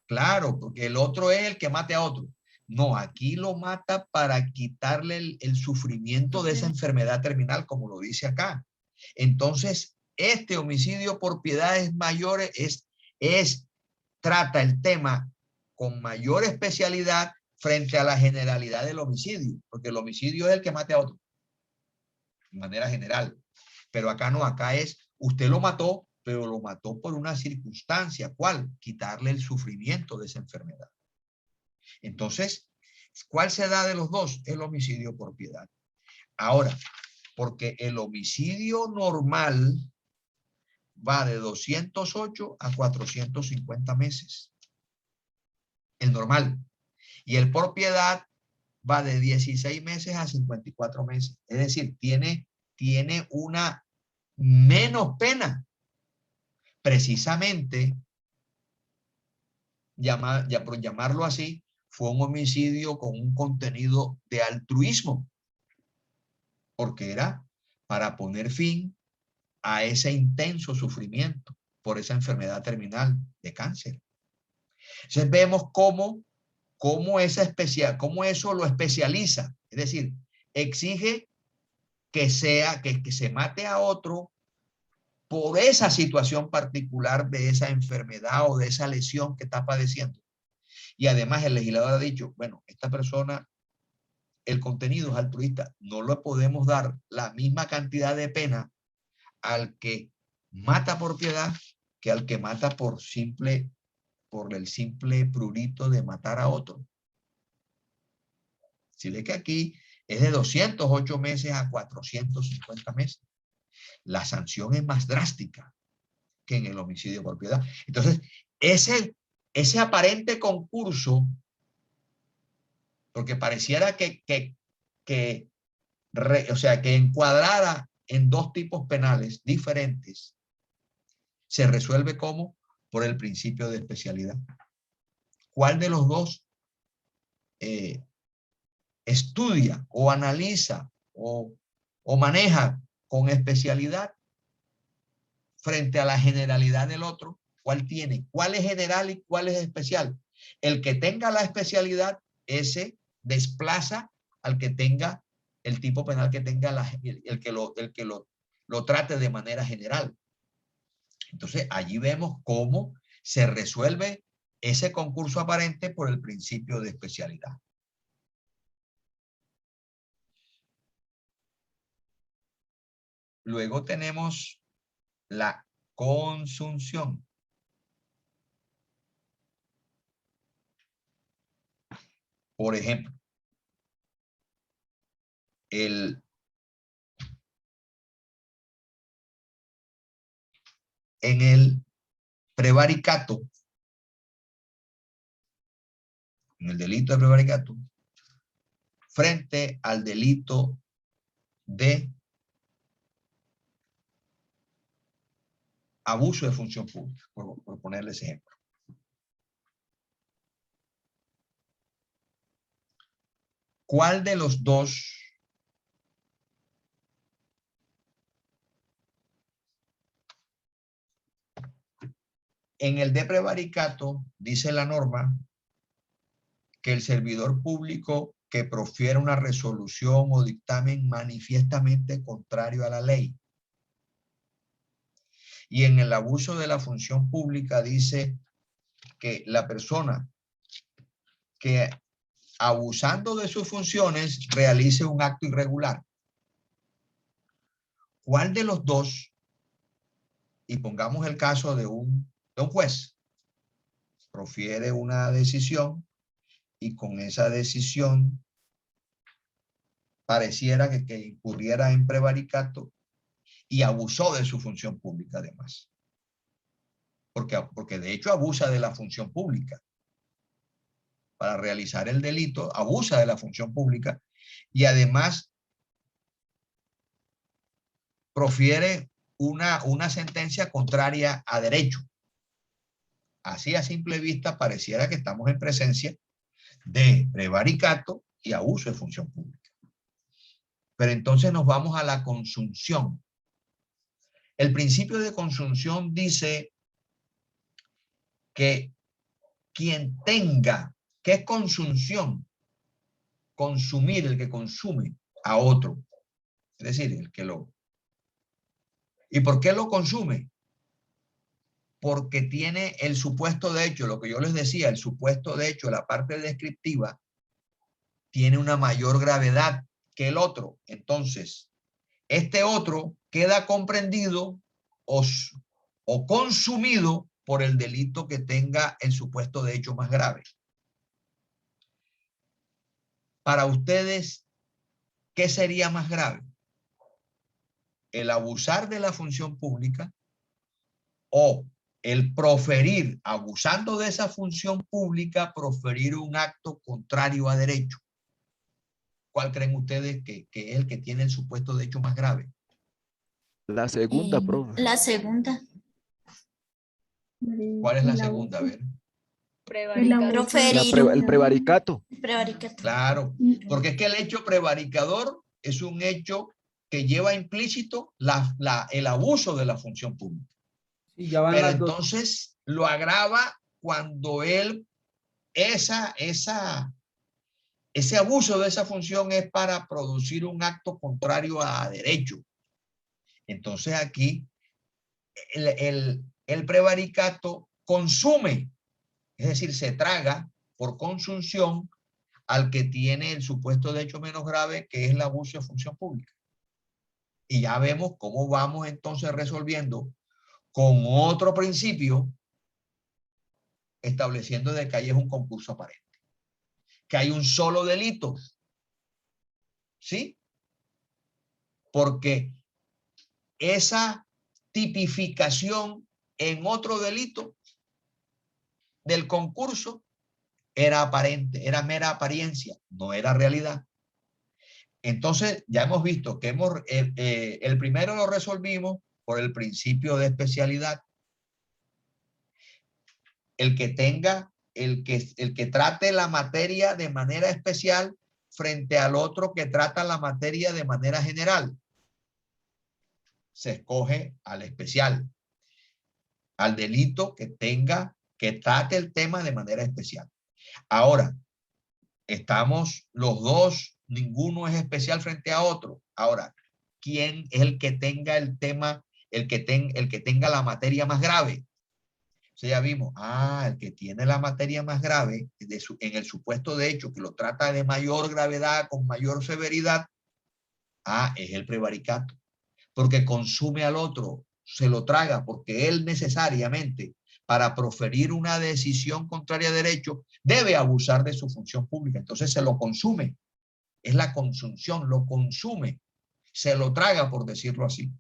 Claro, porque el otro es el que mate a otro. No, aquí lo mata para quitarle el sufrimiento de esa enfermedad terminal, como lo dice acá. Entonces, este homicidio por piedad es mayor, trata el tema con mayor especialidad frente a la generalidad del homicidio, porque el homicidio es el que mate a otro, de manera general. Pero acá no, acá es, usted lo mató, pero lo mató por una circunstancia. ¿Cuál? Quitarle el sufrimiento de esa enfermedad. Entonces, ¿cuál se da de los dos? El homicidio por piedad. Ahora, porque el homicidio normal va de 208 a 450 meses. El normal. Y el por piedad va de 16 meses a 54 meses. Es decir, tiene tiene una menos pena. Precisamente, por llamarlo así, fue un homicidio con un contenido de altruismo, porque era para poner fin a ese intenso sufrimiento por esa enfermedad terminal de cáncer. Entonces vemos cómo eso lo especializa, es decir, exige que se mate a otro por esa situación particular de esa enfermedad o de esa lesión que está padeciendo. Y además el legislador ha dicho, bueno, esta persona, el contenido es altruista, no le podemos dar la misma cantidad de pena al que mata por piedad que al que mata por el simple prurito de matar a otro. Si ve que aquí es de 208 meses a 450 meses. La sanción es más drástica que en el homicidio por piedad. Entonces, ese aparente concurso, porque pareciera que encuadrara en dos tipos penales diferentes, se resuelve ¿cómo? Por el principio de especialidad. ¿Cuál de los dos estudia o analiza o maneja con especialidad frente a la generalidad del otro? ¿Cuál tiene? ¿Cuál es general y cuál es especial? El que tenga la especialidad, ese desplaza al que tenga el tipo penal que tenga el que lo trate de manera general. Entonces, allí vemos cómo se resuelve ese concurso aparente por el principio de especialidad. Luego tenemos la consunción. Por ejemplo, en el prevaricato, en el delito de prevaricato, frente al delito de abuso de función pública, por ponerles ejemplo. ¿Cuál de los dos en el de prevaricato dice la norma que el servidor público que profiere una resolución o dictamen manifiestamente contrario a la ley? Y en el abuso de la función pública dice que la persona que abusando de sus funciones realice un acto irregular. ¿Cuál de los dos? Y pongamos el caso de un juez. Profiere una decisión y con esa decisión pareciera que incurriera en prevaricato y abusó de su función pública además. Porque de hecho abusa de la función pública. Para realizar el delito, abusa de la función pública y además profiere una sentencia contraria a derecho. Así a simple vista pareciera que estamos en presencia de prevaricato y abuso de función pública. Pero entonces nos vamos a la consunción. El principio de consunción dice que quien tenga, ¿qué es consunción? Consumir, el que consume a otro. Es decir, el que lo... ¿Y por qué lo consume? Porque tiene el supuesto de hecho, lo que yo les decía, el supuesto de hecho, la parte descriptiva, tiene una mayor gravedad que el otro. Entonces, este otro queda comprendido o consumido por el delito que tenga el supuesto de hecho más grave. Para ustedes, ¿qué sería más grave? ¿El abusar de la función pública o el proferir, abusando de esa función pública, proferir un acto contrario a derecho? ¿Cuál creen ustedes que es el que tiene el supuesto de hecho más grave? La segunda, profe. La segunda. ¿Cuál es la segunda? A ver. Proferir El prevaricato. prevaricato. Claro, porque es que el hecho prevaricador es un hecho que lleva implícito el abuso de la función pública. Sí, ya van Pero las dos. entonces lo agrava cuando él, ese abuso de esa función es para producir un acto contrario a derecho. Entonces aquí el prevaricato consume, es decir, se traga por consunción al que tiene el supuesto de hecho menos grave, que es el abuso de función pública. Y ya vemos cómo vamos entonces resolviendo con otro principio, estableciendo de que ahí es un concurso aparente, que hay un solo delito. ¿Sí? Porque esa tipificación en otro delito del concurso era aparente, era mera apariencia, no era realidad. Entonces, ya hemos visto que el primero lo resolvimos por el principio de especialidad. El que trate la materia de manera especial frente al otro que trata la materia de manera general. Se escoge al especial, al delito que trate el tema de manera especial. Ahora, estamos los dos, ninguno es especial frente a otro. Ahora, ¿quién es el que tenga el tema, el que tenga la materia más grave? O sea, ya vimos, el que tiene la materia más grave, en el supuesto de hecho que lo trata de mayor gravedad, con mayor severidad, es el prevaricato. Porque consume al otro, se lo traga, porque él necesariamente, para proferir una decisión contraria a derecho, debe abusar de su función pública. Entonces se lo consume. Es la consunción, lo consume. Se lo traga, por decirlo así.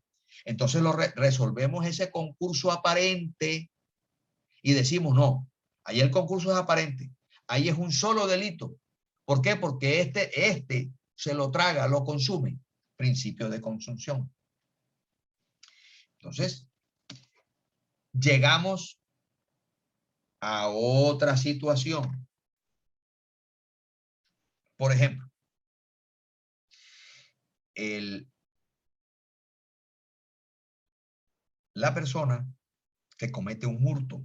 Entonces resolvemos ese concurso aparente y decimos, no, ahí el concurso es aparente. Ahí es un solo delito. ¿Por qué? Porque este se lo traga, lo consume. Principio de consunción. Entonces, llegamos a otra situación. Por ejemplo, la persona que comete un hurto.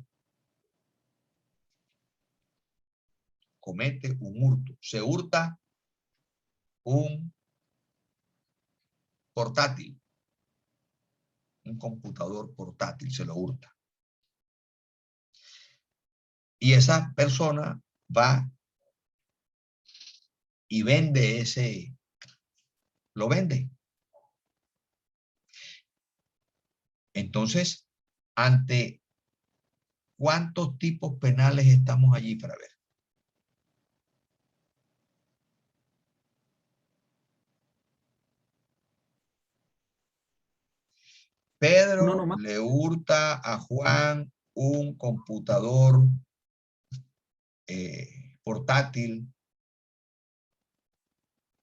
Comete un hurto. Se hurta un portátil. Un computador portátil se lo hurta. Y esa persona va y vende lo vende. Entonces, ¿ante cuántos tipos penales estamos allí para ver? Pedro le hurta a Juan un computador portátil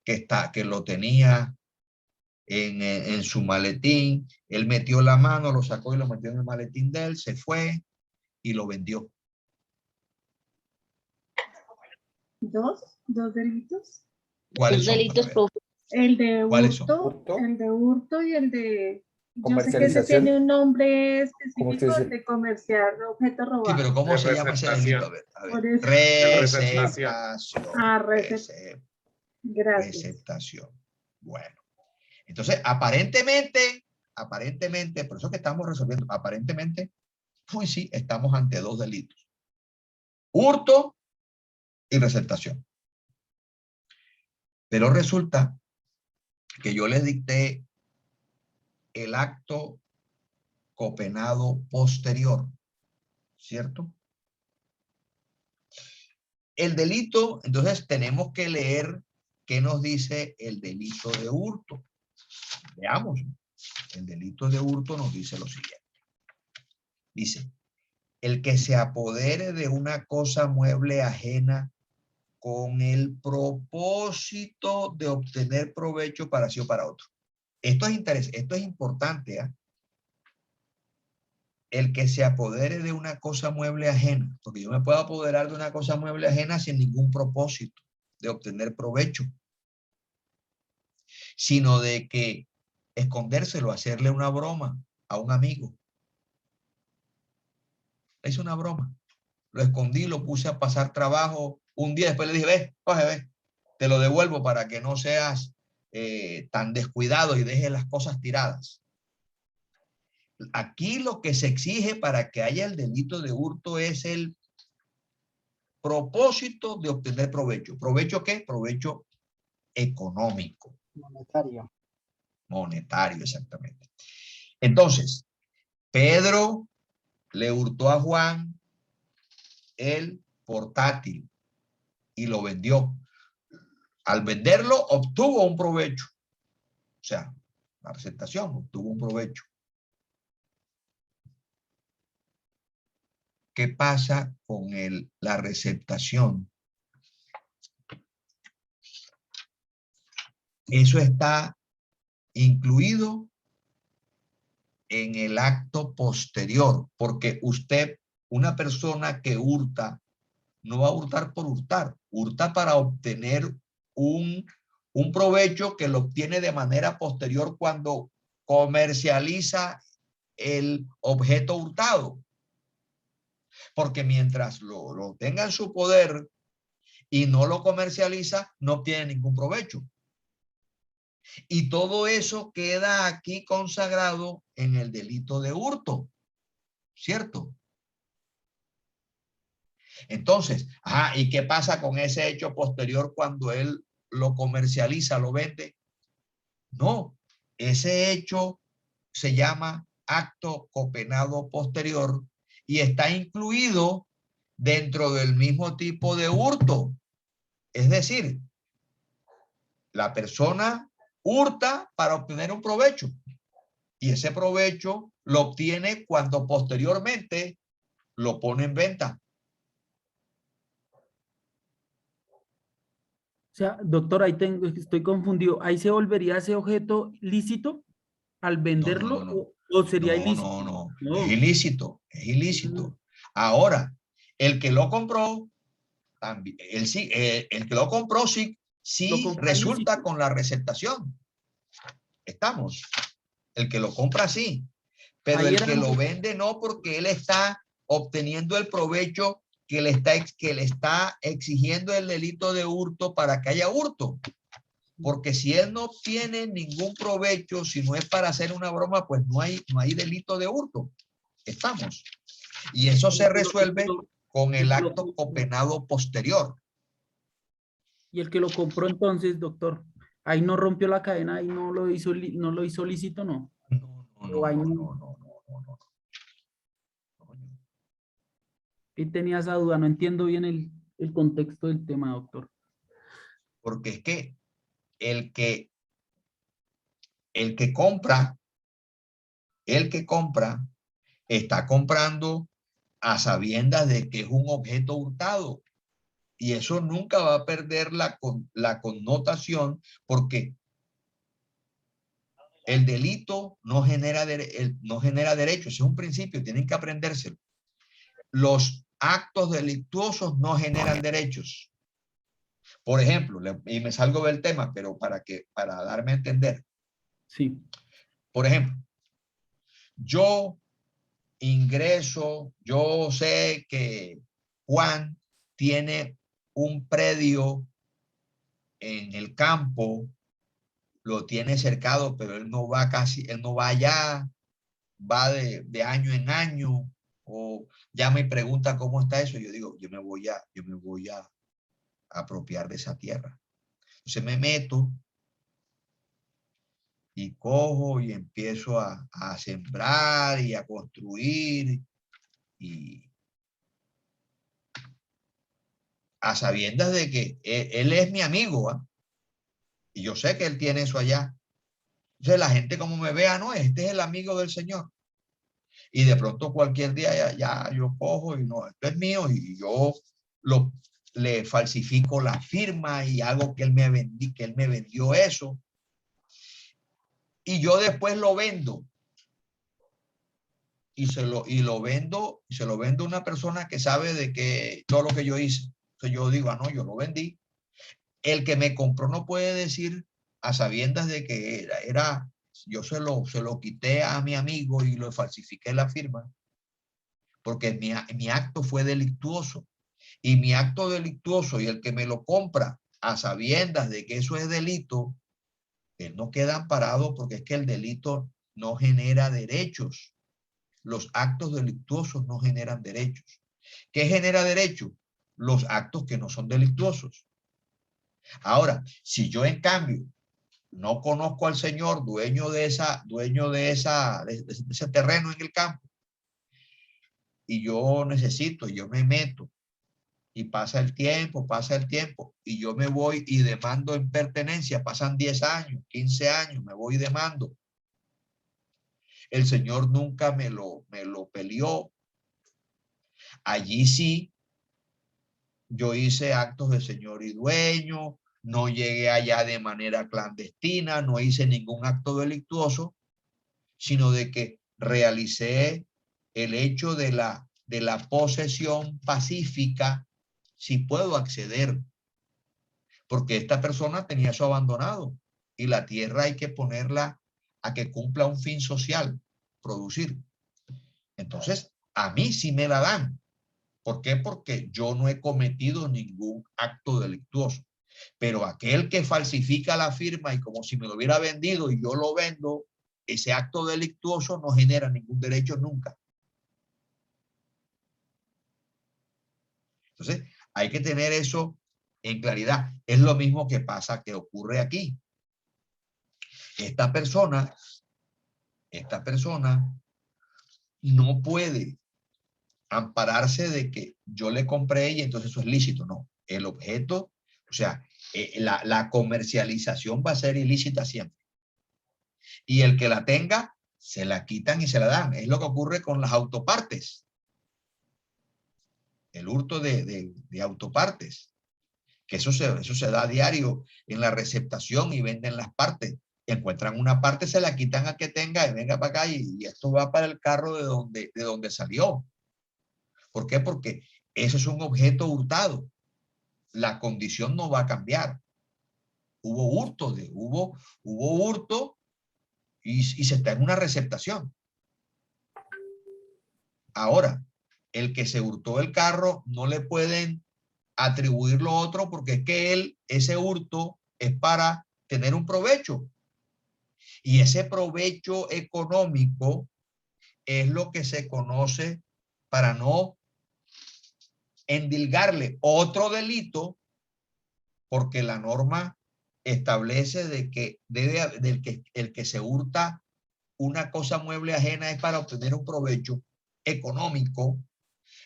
que lo tenía en su maletín. Él metió la mano, lo sacó y lo metió en el maletín de él, se fue y lo vendió. ¿Dos delitos? ¿Cuáles son? Delitos, profe. El de ¿Cuáles hurto, el de hurto y el de... Yo sé que ese Comercialización. tiene un nombre específico Comercialización. de comerciar objetos robados. Sí, pero ¿cómo se llama ese delito? A ver. Por eso. Receptación. Gracias. Receptación. Bueno. Entonces, aparentemente, por eso que estamos resolviendo, aparentemente, pues sí, estamos ante dos delitos. Hurto y receptación. Pero resulta que yo les dicté el acto copenado posterior, ¿cierto? El delito, entonces tenemos que leer qué nos dice el delito de hurto. Veamos. El delito de hurto nos dice lo siguiente. Dice, el que se apodere de una cosa mueble ajena con el propósito de obtener provecho para sí o para otro. Esto es interesante, esto es importante, ¿eh? El que se apodere de una cosa mueble ajena, porque yo me puedo apoderar de una cosa mueble ajena sin ningún propósito de obtener provecho, sino de que escondérselo, hacerle una broma a un amigo. Es una broma. Lo escondí, lo puse a pasar trabajo un día, después le dije, ve, coge, ve, te lo devuelvo para que no seas tan descuidado y dejes las cosas tiradas. Aquí lo que se exige para que haya el delito de hurto es el propósito de obtener provecho. ¿Provecho qué? Provecho económico. Monetario. Monetario, exactamente. Entonces, Pedro le hurtó a Juan el portátil y lo vendió. Al venderlo, obtuvo un provecho. O sea, la receptación obtuvo un provecho. ¿Qué pasa con la receptación? Eso está incluido en el acto posterior, porque usted, una persona que hurta, no va a hurtar por hurtar, hurta para obtener un provecho que lo obtiene de manera posterior cuando comercializa el objeto hurtado. Porque mientras lo tenga en su poder y no lo comercializa, no obtiene ningún provecho. Y todo eso queda aquí consagrado en el delito de hurto, ¿cierto? Entonces, ¿y qué pasa con ese hecho posterior cuando él lo comercializa, lo vende? No, ese hecho se llama acto copenado posterior y está incluido dentro del mismo tipo de hurto. Es decir, la persona hurta para obtener un provecho y ese provecho lo obtiene cuando posteriormente lo pone en venta. O sea, doctor, ahí estoy confundido. ¿Ahí se volvería ese objeto lícito al venderlo o sería ilícito? No. Es ilícito, es ilícito. Ahora, el que lo compró, también, el que lo compró sí resulta ilícito con la receptación. Estamos. El que lo compra sí, pero ahí el que lo vende no, porque él está obteniendo el provecho que le está exigiendo el delito de hurto para que haya hurto. Porque si él no obtiene ningún provecho, si no es para hacer una broma, pues no hay delito de hurto. Estamos. Y eso se resuelve con el acto copenado posterior. Y el que lo compró entonces, doctor, ahí no rompió la cadena, ahí no lo hizo lícito, ¿no? No. Y tenía esa duda, no entiendo bien el contexto del tema, doctor. Porque es que el que compra está comprando a sabiendas de que es un objeto hurtado. Y eso nunca va a perder la connotación, porque el delito no genera derechos. Es un principio, tienen que aprendérselo. Los actos delictuosos no generan derechos. Por ejemplo, y me salgo del tema, pero para darme a entender. Sí. Por ejemplo, yo ingreso, yo sé que Juan tiene un predio en el campo, lo tiene cercado, pero él no va allá, va de año en año, o ya me pregunta cómo está eso. Yo digo, yo me voy a apropiar de esa tierra. Entonces me meto y cojo y empiezo a sembrar y a construir, y a sabiendas de que él es mi amigo, ¿eh? Y yo sé que él tiene eso allá. Entonces la gente como me vea, no, este es el amigo del Señor. Y de pronto cualquier día ya yo cojo y no, esto es mío, y yo le falsifico la firma y hago que él me vendió eso. y yo después lo vendo. Y se lo vendo a una persona que sabe de que todo lo que yo hice. Entonces yo digo, no, yo lo vendí. El que me compró no puede decir a sabiendas de que yo se lo quité a mi amigo y lo falsifiqué la firma, porque mi acto fue delictuoso. Y mi acto delictuoso y el que me lo compra a sabiendas de que eso es delito, él no queda amparado, porque es que el delito no genera derechos. Los actos delictuosos no generan derechos. ¿Qué genera derecho? Los actos que no son delictuosos. Ahora, si yo en cambio no conozco al señor dueño de ese terreno en el campo, y yo me meto, y pasa el tiempo, y yo me voy y demando en pertenencia, pasan 10 años, 15 años, me voy y demando. El señor nunca me lo peleó. Allí sí, yo hice actos de señor y dueño, no llegué allá de manera clandestina, no hice ningún acto delictuoso, sino de que realicé el hecho de la posesión pacífica, si puedo acceder, porque esta persona tenía eso abandonado y la tierra hay que ponerla a que cumpla un fin social, producir. Entonces, a mí sí me la dan. ¿Por qué? Porque yo no he cometido ningún acto delictuoso. Pero aquel que falsifica la firma y como si me lo hubiera vendido y yo lo vendo, ese acto delictuoso no genera ningún derecho nunca. Entonces, hay que tener eso en claridad. Es lo mismo que ocurre aquí. Esta persona no puede ampararse de que yo le compré y entonces eso es lícito. No, el objeto, o sea, la comercialización va a ser ilícita siempre. Y el que la tenga, se la quitan y se la dan. Es lo que ocurre con las autopartes. El hurto de autopartes. Que eso se da a diario en la receptación y venden las partes. Encuentran una parte, se la quitan a que tenga y venga para acá y esto va para el carro de donde salió. ¿Por qué? Porque eso es un objeto hurtado. La condición no va a cambiar. Hubo hurto y se está en una receptación. Ahora, el que se hurtó el carro no le pueden atribuir lo otro porque es que ese hurto es para tener un provecho. Y ese provecho económico es lo que se conoce, para no endilgarle otro delito, porque la norma establece de que el que se hurta una cosa mueble ajena es para obtener un provecho económico.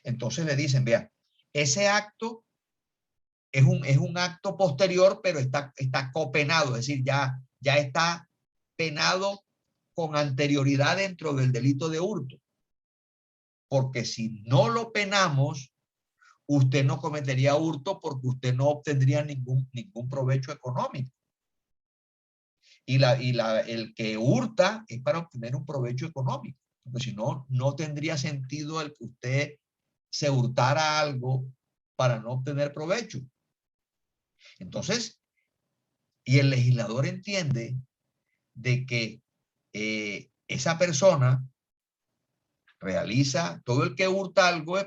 Entonces le dicen, vea, ese acto es un acto posterior, pero está copenado, es decir, ya está penado con anterioridad dentro del delito de hurto. Porque si no lo penamos, usted no cometería hurto porque usted no obtendría ningún provecho económico. Y el que hurta es para obtener un provecho económico. Porque si no, no tendría sentido el que usted se hurtara algo para no obtener provecho. Entonces, y el legislador entiende de que esa persona realiza, todo el que hurta algo es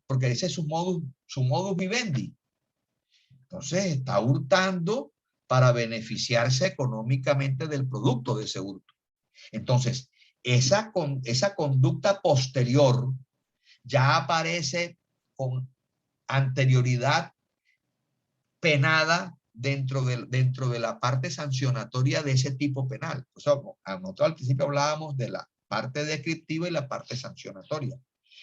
porque ese es su modus vivendi. Entonces está hurtando para beneficiarse económicamente del producto de ese hurto. Entonces, esa conducta posterior ya aparece con anterioridad penada dentro de la parte sancionatoria de ese tipo penal. O sea, nosotros al principio hablábamos de la parte descriptiva y la parte sancionatoria.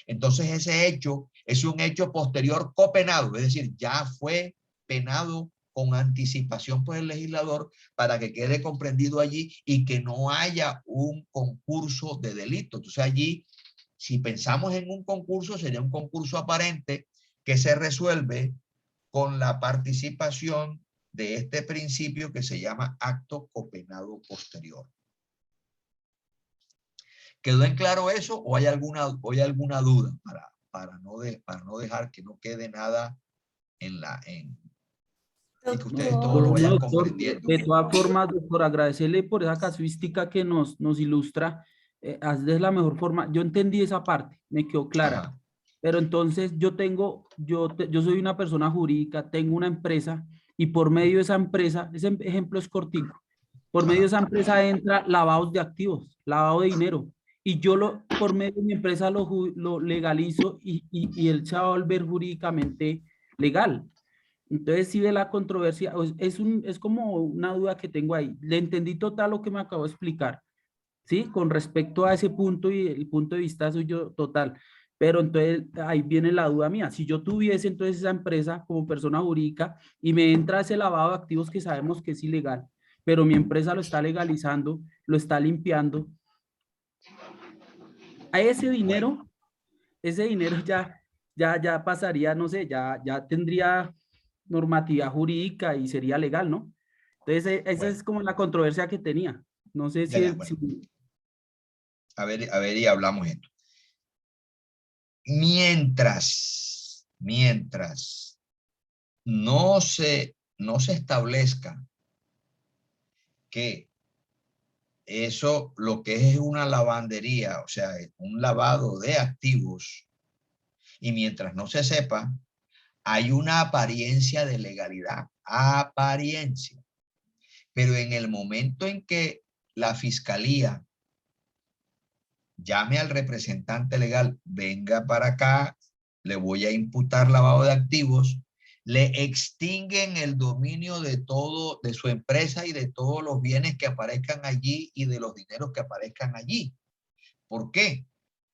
Entonces ese hecho es un hecho posterior copenado, es decir, ya fue penado con anticipación por el legislador para que quede comprendido allí y que no haya un concurso de delito. Entonces allí, si pensamos en un concurso, sería un concurso aparente que se resuelve con la participación de este principio que se llama acto copenado posterior. ¿Quedó en claro eso o hay alguna duda para no dejar que no quede nada y que ustedes No, todos lo vayan doctor, comprendiendo? de todas formas, doctor, agradecerle por esa casuística que nos ilustra. Es la mejor forma. Yo entendí esa parte, me quedó clara. Ajá. Pero entonces yo soy una persona jurídica, tengo una empresa y por medio de esa empresa, ese ejemplo es cortico, por medio de esa empresa entra lavados de activos, lavado de dinero. Y yo por medio de mi empresa lo legalizo y él se va a volver jurídicamente legal. Entonces, si ve la controversia, es como una duda que tengo ahí. Le entendí total lo que me acabo de explicar, ¿sí? Con respecto a ese punto y el punto de vista suyo total. Pero entonces ahí viene la duda mía. Si yo tuviese entonces esa empresa como persona jurídica y me entra ese lavado de activos que sabemos que es ilegal, pero mi empresa lo está legalizando, lo está limpiando, a ese dinero ya pasaría, no sé, ya tendría normatividad jurídica y sería legal, ¿no? Entonces, esa es como la controversia que tenía. No sé si... Bueno. A ver, y hablamos esto. Mientras no se establezca que eso, lo que es una lavandería, o sea, un lavado de activos, y mientras no se sepa, hay una apariencia de legalidad, apariencia. Pero en el momento en que la fiscalía llame al representante legal, venga para acá, le voy a imputar lavado de activos, le extinguen el dominio de todo, de su empresa y de todos los bienes que aparezcan allí y de los dineros que aparezcan allí. ¿Por qué?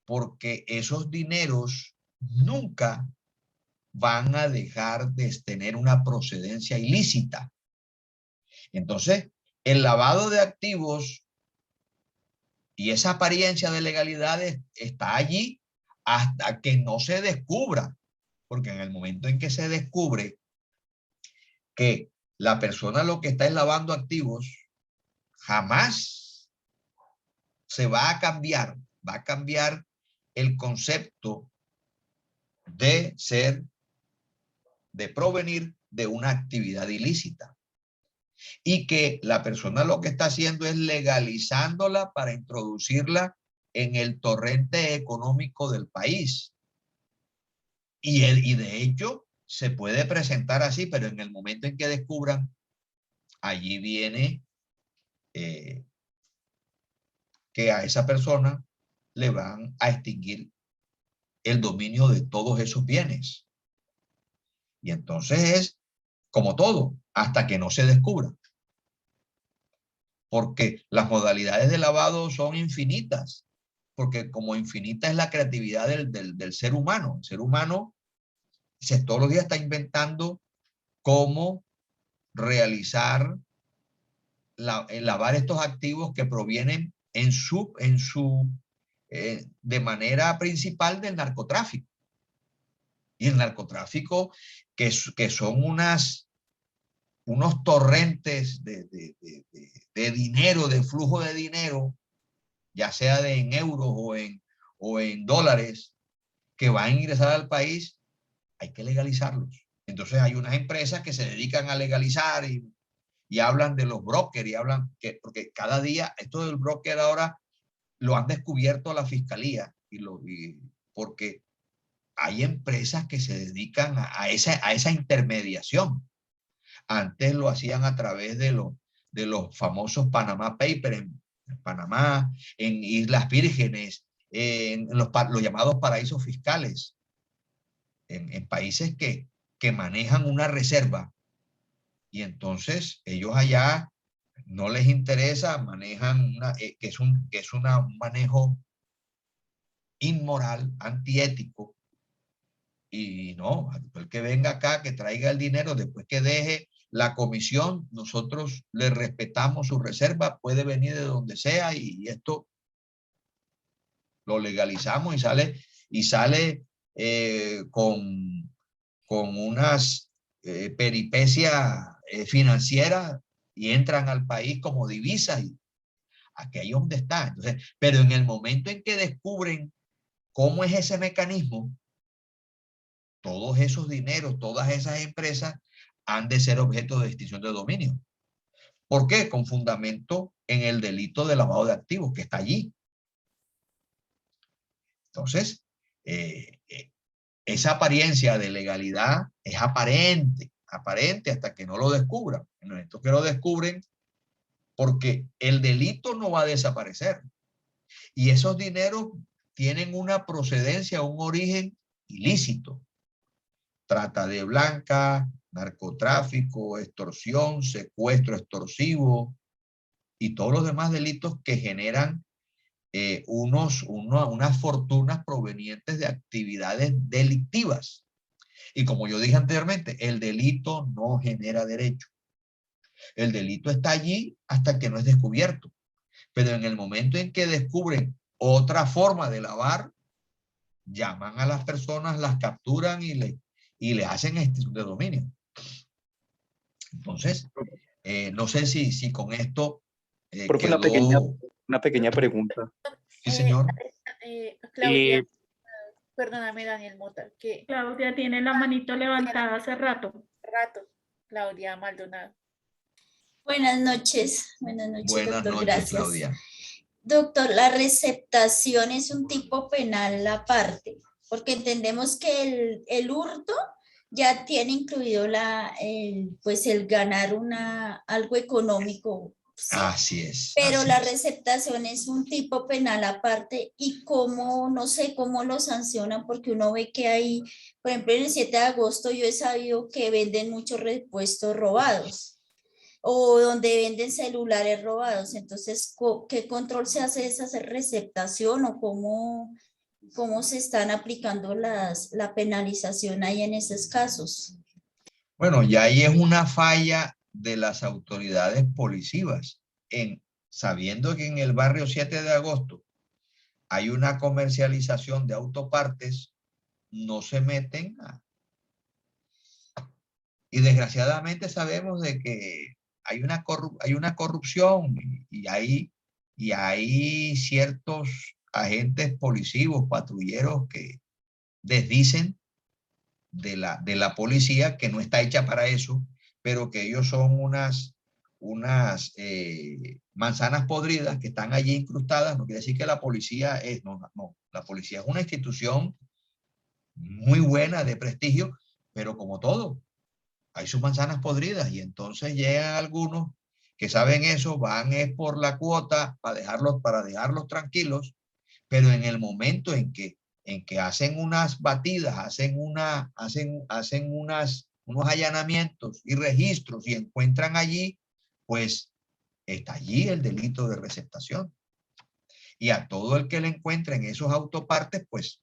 Porque esos dineros nunca van a dejar de tener una procedencia ilícita. Entonces, el lavado de activos y esa apariencia de legalidad está allí hasta que no se descubra, porque en el momento en que se descubre que la persona lo que está es lavando activos, jamás se va a cambiar el concepto de provenir de una actividad ilícita. Y que la persona lo que está haciendo es legalizándola para introducirla en el torrente económico del país. Y de hecho se puede presentar así, pero en el momento en que descubran, allí viene que a esa persona le van a extinguir el dominio de todos esos bienes. Y entonces es como todo, hasta que no se descubra. Porque las modalidades de lavado son infinitas. Porque como infinita es la creatividad del ser humano. El ser humano todos los días está inventando cómo realizar, lavar estos activos que provienen de manera principal del narcotráfico. Y el narcotráfico, que son unos torrentes de dinero, de flujo de dinero, ya sea en euros o en dólares, que van a ingresar al país, hay que legalizarlos. Entonces hay unas empresas que se dedican a legalizar y hablan de los brokers y porque cada día esto del broker ahora lo han descubierto la fiscalía porque hay empresas que se dedican a esa intermediación. Antes lo hacían a través de los famosos Panama Papers en Panamá, en Islas Vírgenes, en los llamados paraísos fiscales, en países que manejan una reserva. Y entonces ellos allá no les interesa, manejan que es un manejo inmoral, antiético. Y no, el que venga acá, que traiga el dinero, después que deje la comisión, nosotros le respetamos su reserva, puede venir de donde sea y esto lo legalizamos y sale con unas peripecias financieras y entran al país como divisas. Aquí es donde está. Entonces, pero en el momento en que descubren cómo es ese mecanismo, todos esos dineros, todas esas empresas han de ser objeto de extinción de dominio. ¿Por qué? Con fundamento en el delito de lavado de activos que está allí. Entonces, esa apariencia de legalidad es aparente hasta que no lo descubran. En el momento que lo descubren, porque el delito no va a desaparecer. Y esos dineros tienen una procedencia, un origen ilícito. Trata de blanca, narcotráfico, extorsión, secuestro extorsivo y todos los demás delitos que generan unas fortunas provenientes de actividades delictivas. Y como yo dije anteriormente, el delito no genera derecho. El delito está allí hasta que no es descubierto. Pero en el momento en que descubren otra forma de lavar, llaman a las personas, las capturan y le hacen extinción de dominio. Entonces, no sé si con esto Profe, una pequeña pregunta. Sí, señor. Claudia, perdóname, Daniel Mota, que Claudia tiene la manito levantada hace rato. Claudia Maldonado. Buenas noches, Buenas doctor, noches, gracias. Claudia. Doctor, la receptación es un tipo penal aparte, porque entendemos que el hurto ya tiene incluido pues el ganar algo económico. Sí. Así es. Pero así la es. receptación es un tipo penal aparte y cómo, no sé cómo lo sancionan, porque uno ve que hay, por ejemplo, en el 7 de agosto yo he sabido que venden muchos repuestos robados o donde venden celulares robados. Entonces, ¿qué control se hace de esa receptación o cómo se están aplicando la penalización ahí en esos casos? Bueno, ya ahí es una falla de las autoridades policivas, sabiendo que en el barrio 7 de agosto hay una comercialización de autopartes, no se meten y desgraciadamente sabemos de que hay una corrupción y hay ciertos agentes policivos, patrulleros que desdicen de la policía, que no está hecha para eso, pero que ellos son unas manzanas podridas que están allí incrustadas. No quiere decir que la policía no, la policía es una institución muy buena, de prestigio, pero como todo, hay sus manzanas podridas y entonces llegan algunos que saben eso, van por la cuota para dejarlos tranquilos, pero en el momento en que hacen unas batidas, hacen unos allanamientos y registros y encuentran allí, pues está allí el delito de receptación. Y a todo el que le encuentren esos autopartes, pues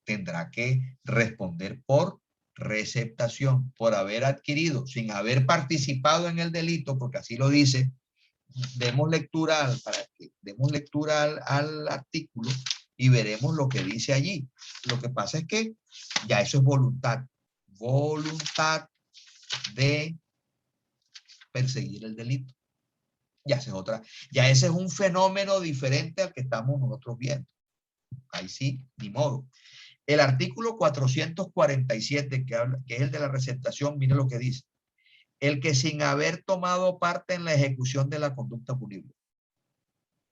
tendrá que responder por receptación, por haber adquirido, sin haber participado en el delito, porque así lo dice. Demos lectura al artículo y veremos lo que dice allí. Lo que pasa es que ya eso es voluntad de perseguir el delito. Ya ese es un fenómeno diferente al que estamos nosotros viendo. Ahí sí, ni modo. El artículo 447, que es el de la receptación, mire lo que dice. El que sin haber tomado parte en la ejecución de la conducta punible.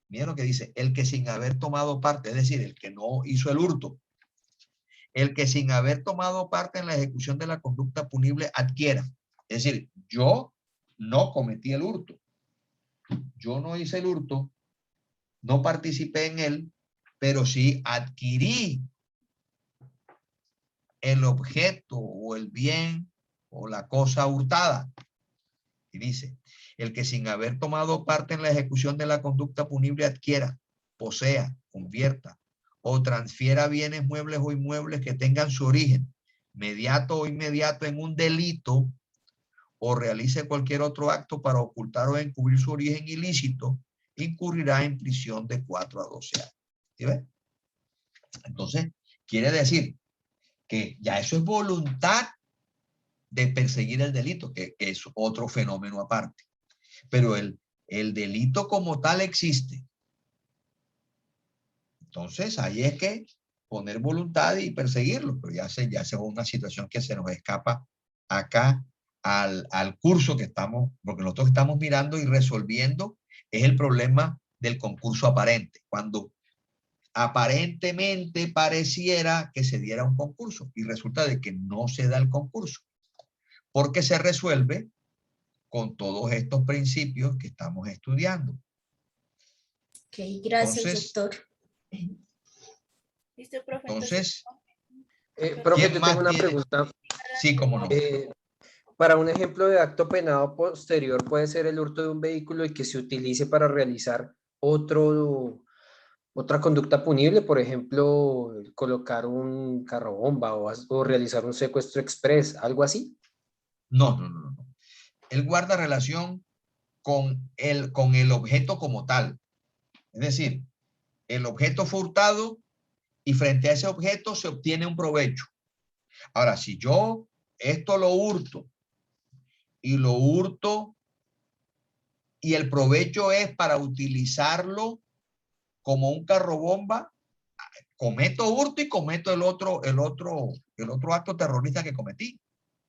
Mire lo que dice, el que sin haber tomado parte, es decir, el que no hizo el hurto. El que sin haber tomado parte en la ejecución de la conducta punible adquiera. Es decir, yo no cometí el hurto. Yo no hice el hurto, no participé en él, pero sí adquirí el objeto o el bien o la cosa hurtada. Y dice, el que sin haber tomado parte en la ejecución de la conducta punible adquiera, posea, convierta o transfiera bienes muebles o inmuebles que tengan su origen mediato o inmediato en un delito o realice cualquier otro acto para ocultar o encubrir su origen ilícito, incurrirá en prisión de 4 a 12 años. ¿Sí ven? Entonces, quiere decir que ya eso es voluntad de perseguir el delito, que es otro fenómeno aparte. Pero el delito como tal existe. Entonces, ahí es que poner voluntad y perseguirlo, pero ya se es una situación que se nos escapa acá al curso que estamos, porque nosotros estamos mirando y resolviendo es el problema del concurso aparente, cuando aparentemente pareciera que se diera un concurso y resulta de que no se da el concurso, porque se resuelve con todos estos principios que estamos estudiando. Ok, gracias, Entonces, doctor. ¿Listo, profe? Entonces, Profe, ¿quién yo más tengo una tiene? pregunta. Sí, cómo no. Para un ejemplo de acto penado posterior puede ser el hurto de un vehículo y que se utilice para realizar otra conducta punible, por ejemplo, colocar un carro bomba o realizar un secuestro express, algo así. No. Él guarda relación con el objeto como tal. Es decir, el objeto fue hurtado y frente a ese objeto se obtiene un provecho. Ahora, si yo esto lo hurto y el provecho es para utilizarlo como un carro bomba, cometo hurto y cometo el otro acto terrorista que cometí.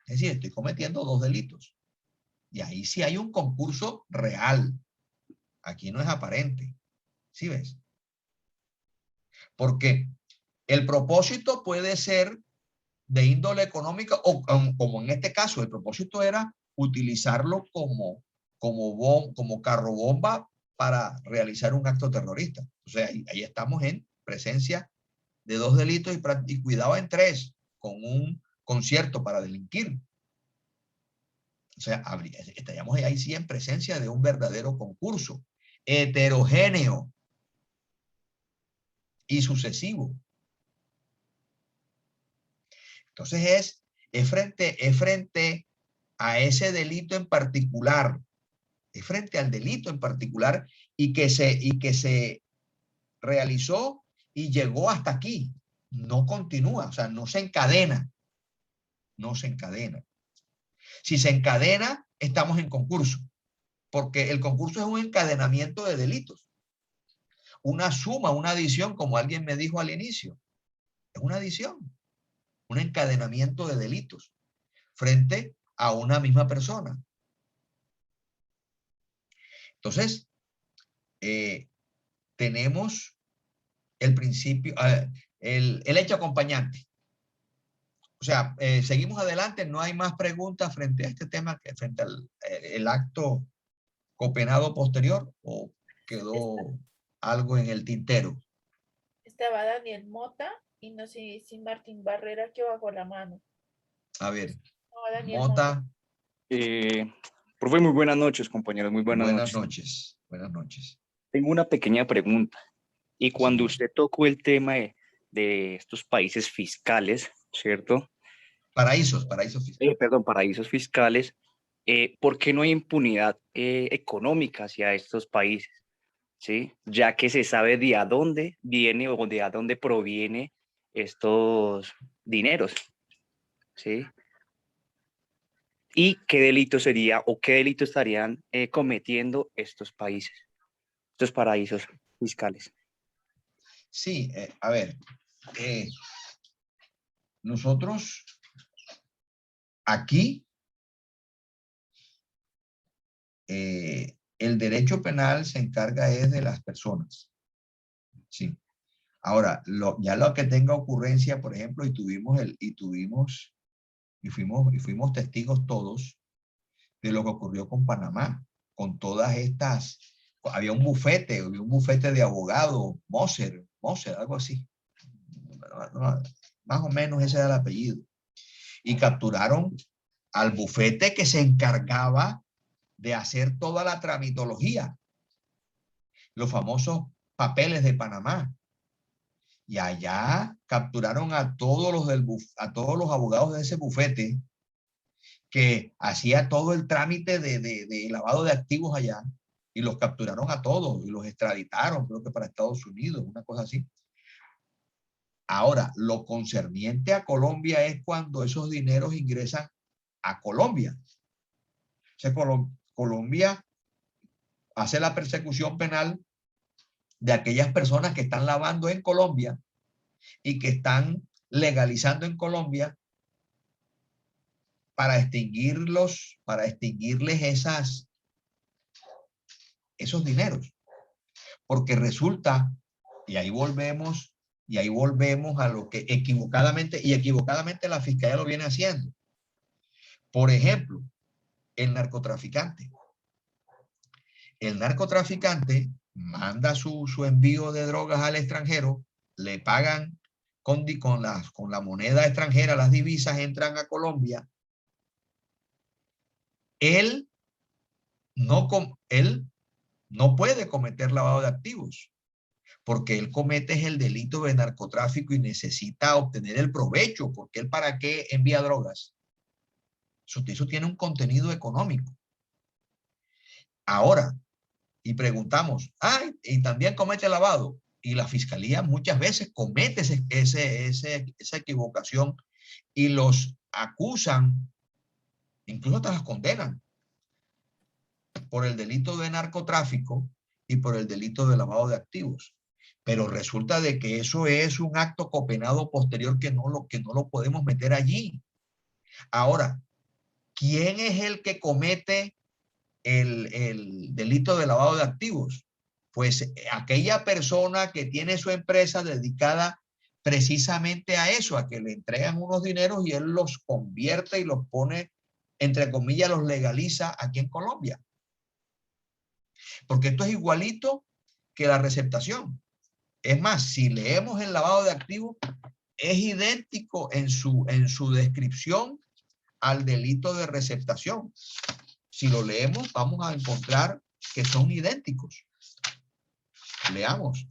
Es decir, estoy cometiendo dos delitos. Y ahí sí hay un concurso real. Aquí no es aparente. ¿Sí ves? Porque el propósito puede ser de índole económica o como en este caso, el propósito era utilizarlo como carro bomba para realizar un acto terrorista. O sea, ahí estamos en presencia de dos delitos y cuidado en tres, con un concierto para delinquir. O sea, estaríamos ahí sí en presencia de un verdadero concurso heterogéneo y sucesivo. Entonces es frente a ese delito en particular, es frente al delito en particular y que se realizó y llegó hasta aquí. No continúa, o sea, no se encadena. No se encadena. Si se encadena, estamos en concurso, porque el concurso es un encadenamiento de delitos. Una suma, una adición, como alguien me dijo al inicio. Es una adición, un encadenamiento de delitos frente a una misma persona. Entonces, tenemos el principio, el hecho acompañante. O sea, seguimos adelante, no hay más preguntas frente a este tema, que frente al el acto copenado posterior, o quedó algo en el tintero. Estaba Daniel Mota y no sé si Martín Barrera que bajó la mano. A ver, No, Daniel Mota. Profe, muy buenas noches, compañeros, muy buenas Buenas noches. noches. Buenas noches. Tengo una pequeña pregunta. Y cuando usted tocó el tema de estos países fiscales, ¿cierto? Paraísos fiscales. Perdón, paraísos fiscales. ¿Por qué no hay impunidad económica hacia estos países? ¿Sí? Ya que se sabe de a dónde viene o de a dónde proviene estos dineros. ¿Sí? ¿Y qué delito sería o qué delito estarían cometiendo estos países, estos paraísos fiscales? Sí, a ver, nosotros aquí el derecho penal se encarga es de las personas. Sí. Ahora, ya lo que tenga ocurrencia, por ejemplo, fuimos testigos todos de lo que ocurrió con Panamá, con todas estas, había un bufete de abogados, Moser, algo así. Más o menos ese era el apellido. Y capturaron al bufete que se encargaba de hacer toda la tramitología, los famosos papeles de Panamá. Y allá capturaron a todos los abogados de ese bufete que hacía todo el trámite de lavado de activos allá, y los capturaron a todos y los extraditaron, creo que para Estados Unidos, una cosa así. Ahora, lo concerniente a Colombia es cuando esos dineros ingresan a Colombia. O sea, Colombia hace la persecución penal de aquellas personas que están lavando en Colombia y que están legalizando en Colombia para extinguirles esos dineros. Porque resulta, y ahí volvemos a lo que equivocadamente la fiscalía lo viene haciendo. Por ejemplo, el narcotraficante. El narcotraficante manda su envío de drogas al extranjero, le pagan con la moneda extranjera, las divisas entran a Colombia. Él no puede cometer lavado de activos, porque él comete el delito de narcotráfico y necesita obtener el provecho, porque él ¿para qué envía drogas? Eso tiene un contenido económico. Ahora, y preguntamos, y también comete lavado. Y la fiscalía muchas veces comete esa equivocación y los acusan, incluso hasta los condenan por el delito de narcotráfico y por el delito de lavado de activos. Pero resulta de que eso es un acto copenado posterior que no lo podemos meter allí. Ahora, ¿quién es el que comete el delito de lavado de activos? Pues aquella persona que tiene su empresa dedicada precisamente a eso, a que le entregan unos dineros y él los convierte y los pone, entre comillas, los legaliza aquí en Colombia. Porque esto es igualito que la receptación. Es más, si leemos el lavado de activos, es idéntico en su descripción al delito de receptación. Si lo leemos, vamos a encontrar que son idénticos. Leamos.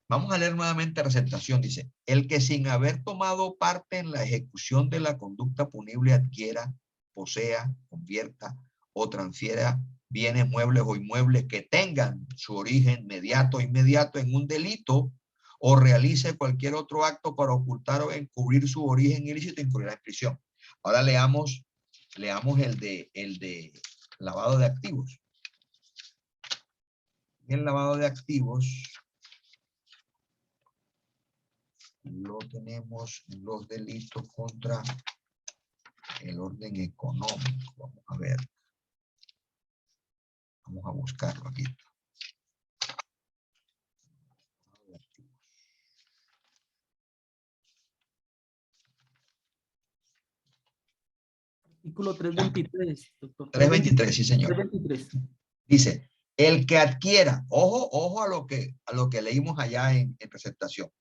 Vamos a leer nuevamente receptación. Dice, el que sin haber tomado parte en la ejecución de la conducta punible adquiera, posea, convierta o transfiera bienes muebles o inmuebles que tengan su origen inmediato en un delito o realice cualquier otro acto para ocultar o encubrir su origen ilícito, incurrirá en prisión. Ahora leamos el de lavado de activos. El lavado de activos lo tenemos en los delitos contra el orden económico. Vamos a ver. Vamos a buscarlo aquí. Artículo 323, doctor. 323, sí, señor. 323. Dice, el que adquiera, ojo a lo que leímos allá en receptación.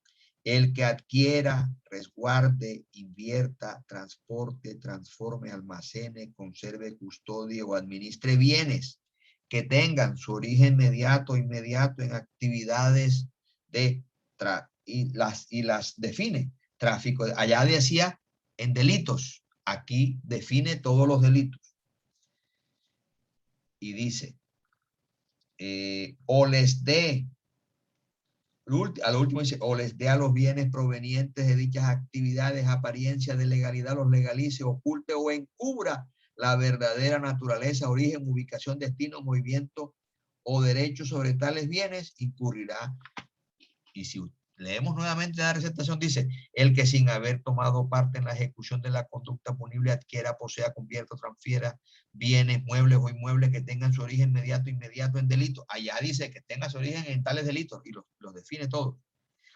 El que adquiera, resguarde, invierta, transporte, transforme, almacene, conserve, custodie o administre bienes que tengan su origen inmediato en actividades y las define. Tráfico, allá decía en delitos, aquí define todos los delitos. Y dice, o les dé, a lo último dice, o les dé a los bienes provenientes de dichas actividades apariencia de legalidad, los legalice, oculte o encubra la verdadera naturaleza, origen, ubicación, destino, movimiento o derecho sobre tales bienes, incurrirá. Y si leemos nuevamente la receptación, dice, el que sin haber tomado parte en la ejecución de la conducta punible adquiera, posea, convierta o transfiera bienes, muebles o inmuebles que tengan su origen inmediato en delito. Allá dice que tenga su origen en tales delitos y los define todos.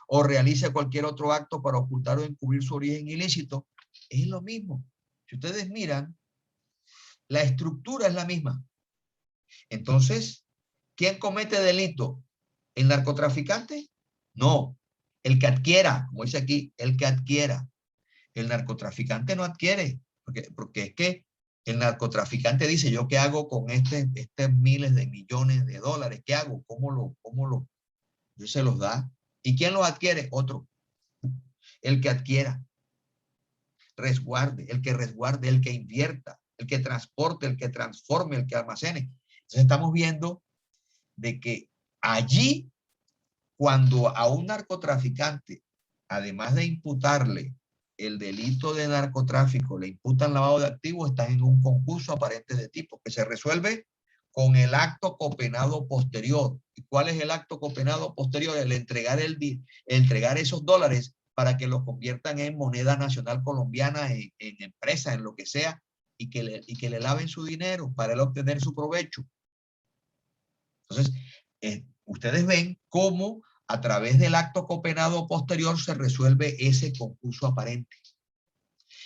O realice cualquier otro acto para ocultar o encubrir su origen ilícito. Es lo mismo. Si ustedes miran, la estructura es la misma. Entonces, ¿quién comete delito? ¿El narcotraficante? No. El que adquiera, como dice aquí, el que adquiera. El narcotraficante no adquiere, porque es que el narcotraficante dice, ¿yo qué hago con estos miles de millones de dólares? ¿Qué hago? ¿Cómo lo? Yo se los da. ¿Y quién los adquiere? Otro. El que adquiera. Resguarde, el que invierta, el que transporte, el que transforme, el que almacene. Entonces estamos viendo de que allí, cuando a un narcotraficante, además de imputarle el delito de narcotráfico, le imputan lavado de activos, están en un concurso aparente de tipo que se resuelve con el acto copenado posterior. ¿Y cuál es el acto copenado posterior? El entregar esos dólares para que los conviertan en moneda nacional colombiana, en empresa, en lo que sea, y que le laven su dinero para él obtener su provecho. Entonces, ustedes ven cómo a través del acto copenado posterior se resuelve ese concurso aparente.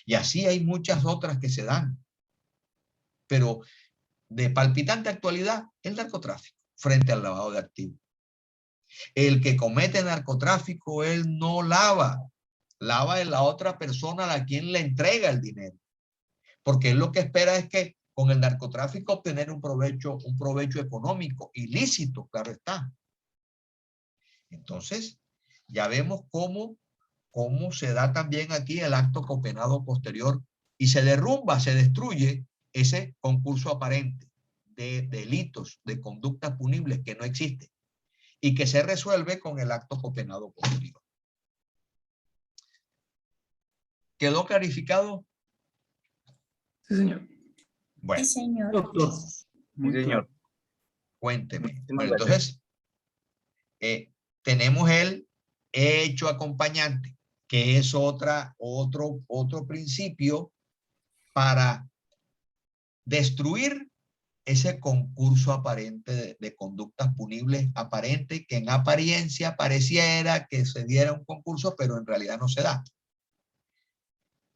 Y así hay muchas otras que se dan. Pero de palpitante actualidad, el narcotráfico frente al lavado de activos. El que comete narcotráfico, él no lava. Lava en la otra persona a quien le entrega el dinero. Porque él lo que espera es que con el narcotráfico obtener un provecho económico, ilícito, claro está. Entonces, ya vemos cómo se da también aquí el acto copenado posterior y se derrumba, se destruye ese concurso aparente de delitos, de conductas punibles que no existe y que se resuelve con el acto copenado posterior. ¿Quedó clarificado? Sí, señor. Bueno. Sí, señor. Doctor. Sí, señor. Cuénteme. Bueno, gracias. entonces, tenemos el hecho acompañante, que es otro principio para destruir ese concurso aparente de conductas punibles aparente, que en apariencia pareciera que se diera un concurso, pero en realidad no se da.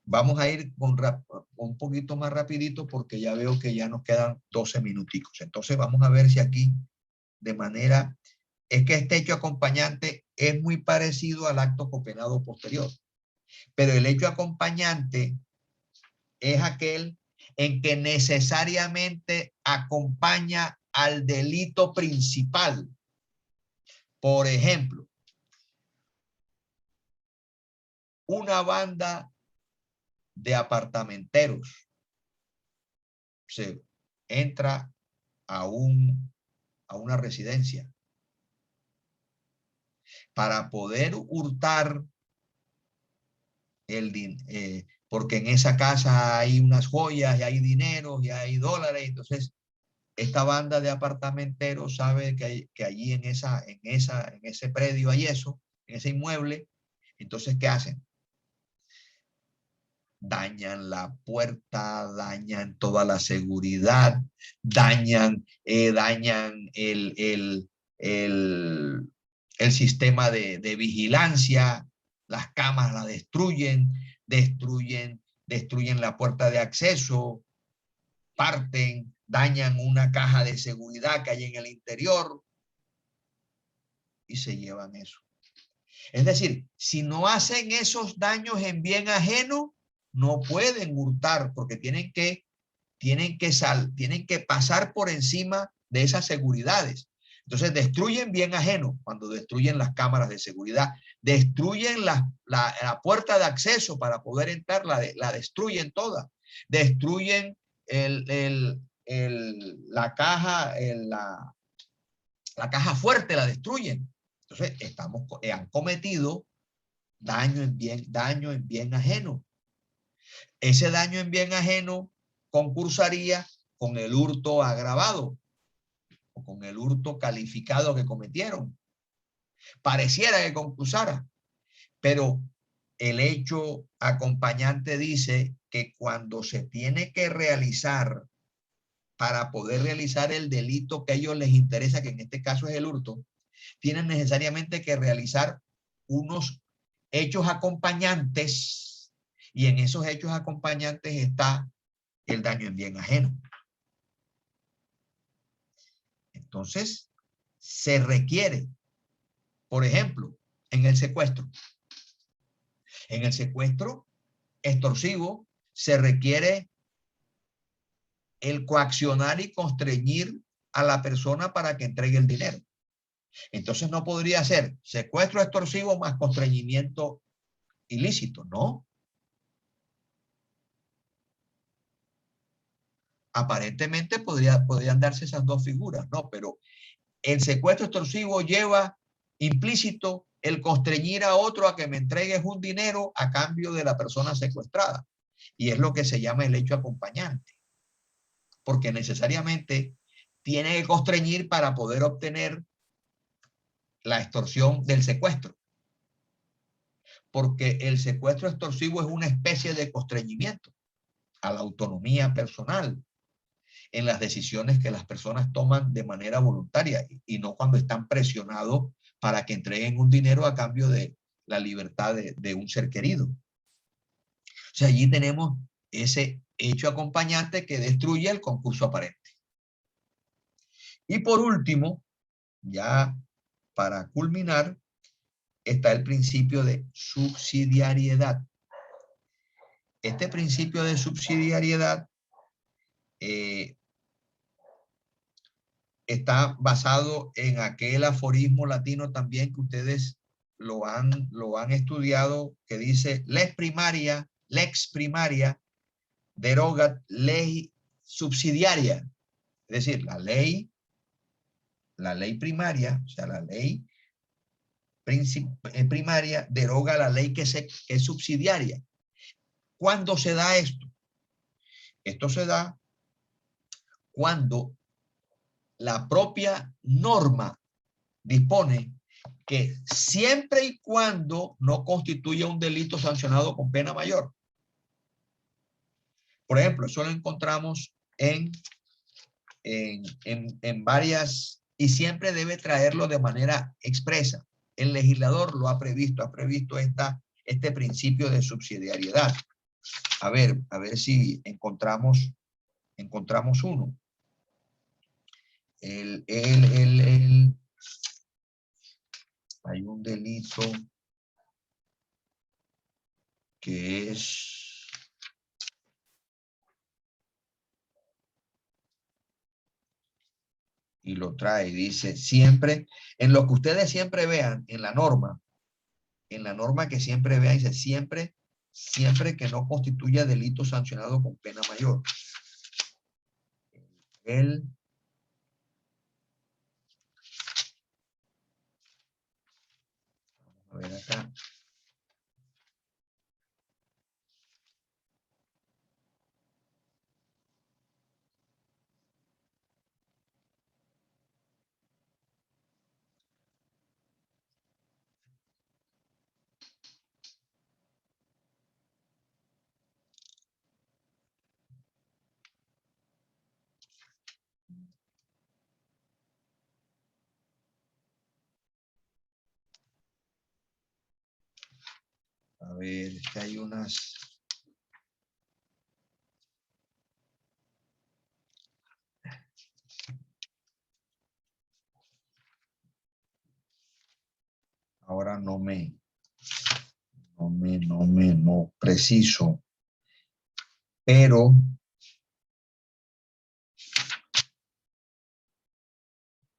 Vamos a ir un poquito más rapidito porque ya veo que ya nos quedan 12 minuticos. Entonces vamos a ver si aquí de manera... Es que este hecho acompañante es muy parecido al acto copenado posterior. Pero el hecho acompañante es aquel en que necesariamente acompaña al delito principal. Por ejemplo, una banda de apartamenteros se entra a una residencia para poder hurtar porque en esa casa hay unas joyas y hay dinero y hay dólares. Entonces, esta banda de apartamenteros sabe que allí en ese predio hay eso, en ese inmueble. Entonces, ¿qué hacen? Dañan la puerta, dañan toda la seguridad, dañan el sistema de vigilancia, las cámaras la destruyen la puerta de acceso, parten, dañan una caja de seguridad que hay en el interior y se llevan eso. Es decir, si no hacen esos daños en bien ajeno, no pueden hurtar porque tienen que pasar por encima de esas seguridades. Entonces destruyen bien ajeno cuando destruyen las cámaras de seguridad, destruyen la puerta de acceso para poder entrar, la destruyen toda, destruyen la caja fuerte, la destruyen. Entonces han cometido daño en bien ajeno. Ese daño en bien ajeno concursaría con el hurto agravado o con el hurto calificado que cometieron. Pareciera que concursara, pero el hecho acompañante dice que cuando se tiene que realizar, para poder realizar el delito que a ellos les interesa, que en este caso es el hurto, tienen necesariamente que realizar unos hechos acompañantes. Y en esos hechos acompañantes está el daño en bien ajeno. Entonces, se requiere, por ejemplo, en el secuestro. En el secuestro extorsivo se requiere el coaccionar y constreñir a la persona para que entregue el dinero. Entonces no podría ser secuestro extorsivo más constreñimiento ilícito, ¿no? Aparentemente podrían darse esas dos figuras, ¿no? Pero el secuestro extorsivo lleva implícito el constreñir a otro a que me entregues un dinero a cambio de la persona secuestrada. Y es lo que se llama el hecho acompañante. Porque necesariamente tiene que constreñir para poder obtener la extorsión del secuestro. Porque el secuestro extorsivo es una especie de constreñimiento a la autonomía personal en las decisiones que las personas toman de manera voluntaria y no cuando están presionados para que entreguen un dinero a cambio de la libertad de un ser querido. O sea, allí tenemos ese hecho acompañante que destruye el concurso aparente. Y por último, ya para culminar, está el principio de subsidiariedad. Este principio de subsidiariedad está basado en aquel aforismo latino también que ustedes lo han estudiado, que dice lex primaria derogat ley subsidiaria. Es decir, la ley primaria, o sea, la ley primaria deroga la ley que es subsidiaria. ¿Cuándo se da esto? Esto se da cuando la propia norma dispone que siempre y cuando no constituya un delito sancionado con pena mayor. Por ejemplo, eso lo encontramos en varias, y siempre debe traerlo de manera expresa. El legislador lo ha previsto este principio de subsidiariedad. A ver si encontramos uno. Hay un delito que es y lo trae y dice siempre, en lo que ustedes siempre vean, en la norma que siempre vean, dice siempre que no constituya delito sancionado con pena mayor. A ver acá. A ver, es que hay unas. Ahora no preciso. Pero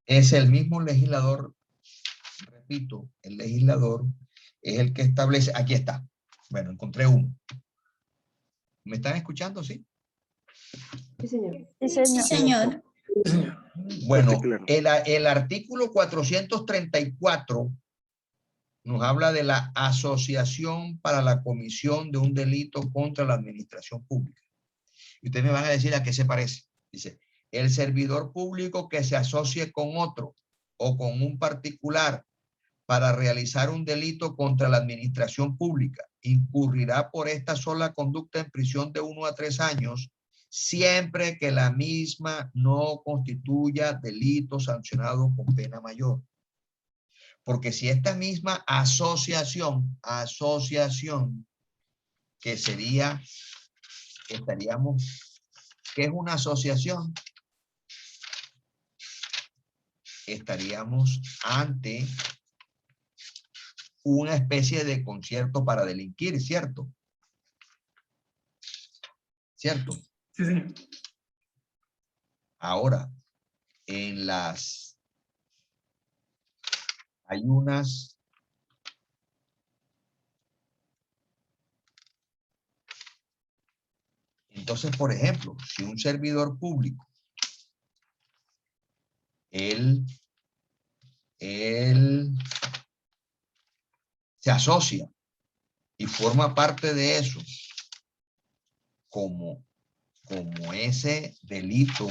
es el mismo legislador, repito, el legislador es el que establece, aquí está. Bueno, encontré uno. ¿Me están escuchando, sí? Sí, señor. Sí, señor. Sí, señor. Bueno, el artículo 434 nos habla de la asociación para la comisión de un delito contra la administración pública. Y ustedes me van a decir a qué se parece. Dice, el servidor público que se asocie con otro o con un particular para realizar un delito contra la administración pública incurrirá por esta sola conducta en prisión de 1 a 3 años, siempre que la misma no constituya delito sancionado con pena mayor. Porque si esta misma asociación, que sería, estaríamos, ¿qué es una asociación? Estaríamos ante una especie de concierto para delinquir, ¿cierto? ¿Cierto? Sí, señor. Ahora, hay unas entonces, por ejemplo, si un servidor público él se asocia y forma parte de eso como ese delito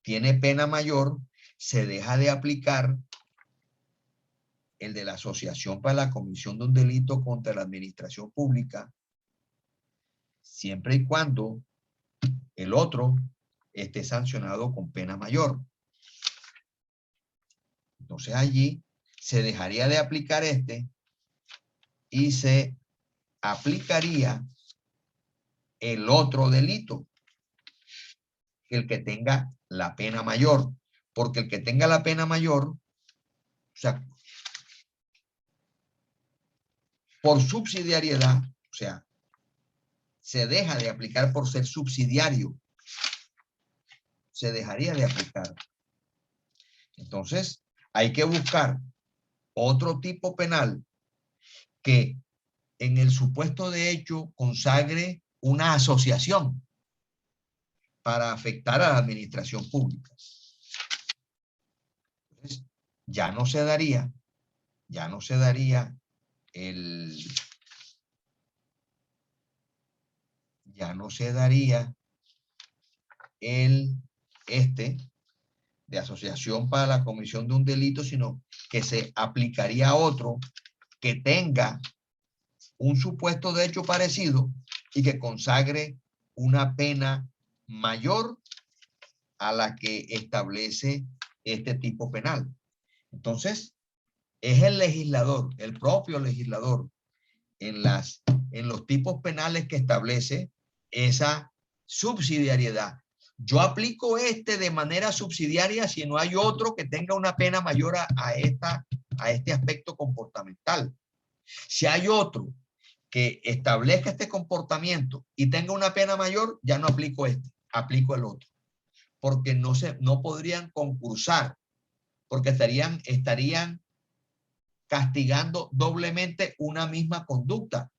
tiene pena mayor, se deja de aplicar el de la asociación para la comisión de un delito contra la administración pública, siempre y cuando el otro esté sancionado con pena mayor. Entonces allí se dejaría de aplicar este y se aplicaría el otro delito, el que tenga la pena mayor, porque el que tenga la pena mayor, o sea, por subsidiariedad, o sea, se deja de aplicar por ser subsidiario, se dejaría de aplicar. Entonces, hay que buscar otro tipo penal que en el supuesto de hecho consagre una asociación para afectar a la administración pública. Entonces, ya no se daría de asociación para la comisión de un delito, sino que se aplicaría a otro que tenga un supuesto de hecho parecido y que consagre una pena mayor a la que establece este tipo penal. Entonces, es el legislador, el propio legislador, en los tipos penales que establece esa subsidiariedad. Yo aplico este de manera subsidiaria si no hay otro que tenga una pena mayor a este aspecto comportamental. Si hay otro que establezca este comportamiento y tenga una pena mayor, ya no aplico este, aplico el otro. Porque no podrían concursar, porque estarían castigando doblemente una misma conducta.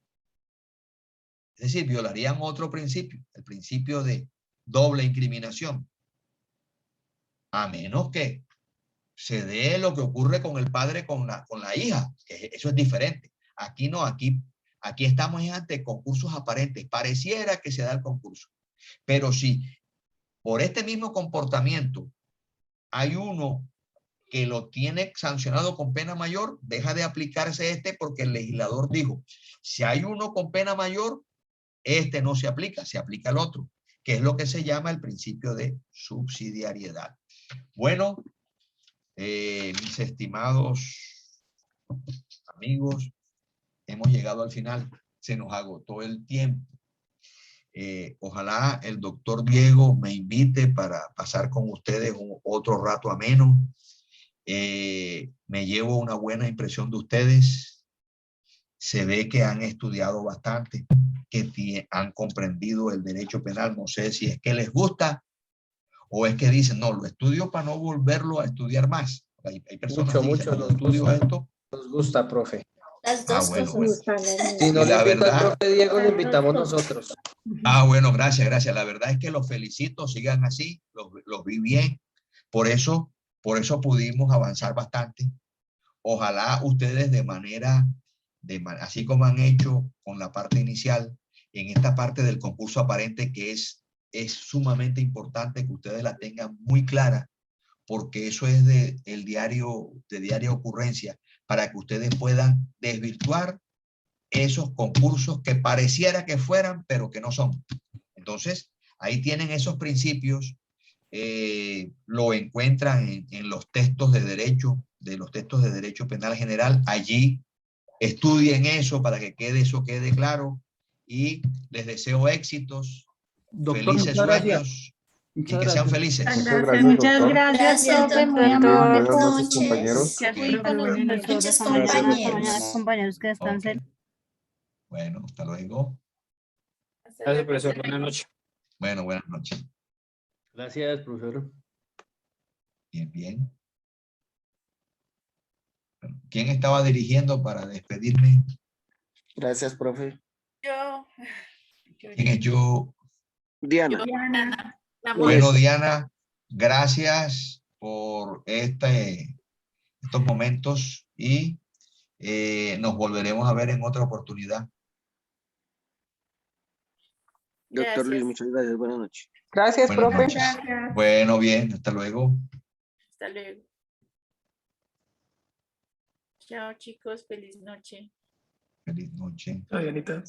Es decir, violarían otro principio, el principio de doble incriminación. A menos que se dé lo que ocurre con el padre con la hija, que eso es diferente. Aquí no, aquí estamos ante concursos aparentes. Pareciera que se da el concurso. Pero si por este mismo comportamiento hay uno que lo tiene sancionado con pena mayor, deja de aplicarse este porque el legislador dijo, si hay uno con pena mayor, este no se aplica, se aplica el otro, que es lo que se llama el principio de subsidiariedad. Bueno, mis estimados amigos, hemos llegado al final, se nos agotó el tiempo. Ojalá el doctor Diego me invite para pasar con ustedes otro rato ameno. Me llevo una buena impresión de ustedes. Se ve que han estudiado bastante, que han comprendido el derecho penal. No sé si es que les gusta o es que dicen, no, lo estudio para no volverlo a estudiar más. Hay personas que dicen, nos gusta, profe. Las dos bueno, cosas. Si no Y le la invita verdad, al profe Diego, lo invitamos nosotros. bueno, gracias. La verdad es que los felicito, sigan así, los vi bien. Por eso pudimos avanzar bastante. Ojalá ustedes así como han hecho con la parte inicial, en esta parte del concurso aparente que es sumamente importante que ustedes la tengan muy clara, porque eso es de diaria ocurrencia, para que ustedes puedan desvirtuar esos concursos que pareciera que fueran, pero que no son. Entonces, ahí tienen esos principios, lo encuentran en los textos de derecho, penal general. Allí estudien eso para que eso quede claro y les deseo éxitos, Doctor, felices muchas gracias. sueños Muchas y que sean gracias. felices. Muchas gracias, profe, muy amable. Buenas noches, compañeros. Buenas noches, Buenas compañeros. compañeros que descansen. Bueno, hasta luego. Gracias, profesor. Buenas noches. Bueno, buenas noches. Gracias, profesor. Bien. Bueno, ¿quién estaba dirigiendo para despedirme? Gracias, profe. Yo. ¿Quién es yo? Diana. Bueno, Diana, gracias por estos momentos y nos volveremos a ver en otra oportunidad. Doctor Luis, Gracias. muchas gracias. Buenas noches. Gracias, Buenas profe. noches. Gracias. Bueno, bien, hasta luego. Hasta luego. Chao, chicos. Feliz noche. Feliz noche. Chao, Dianita.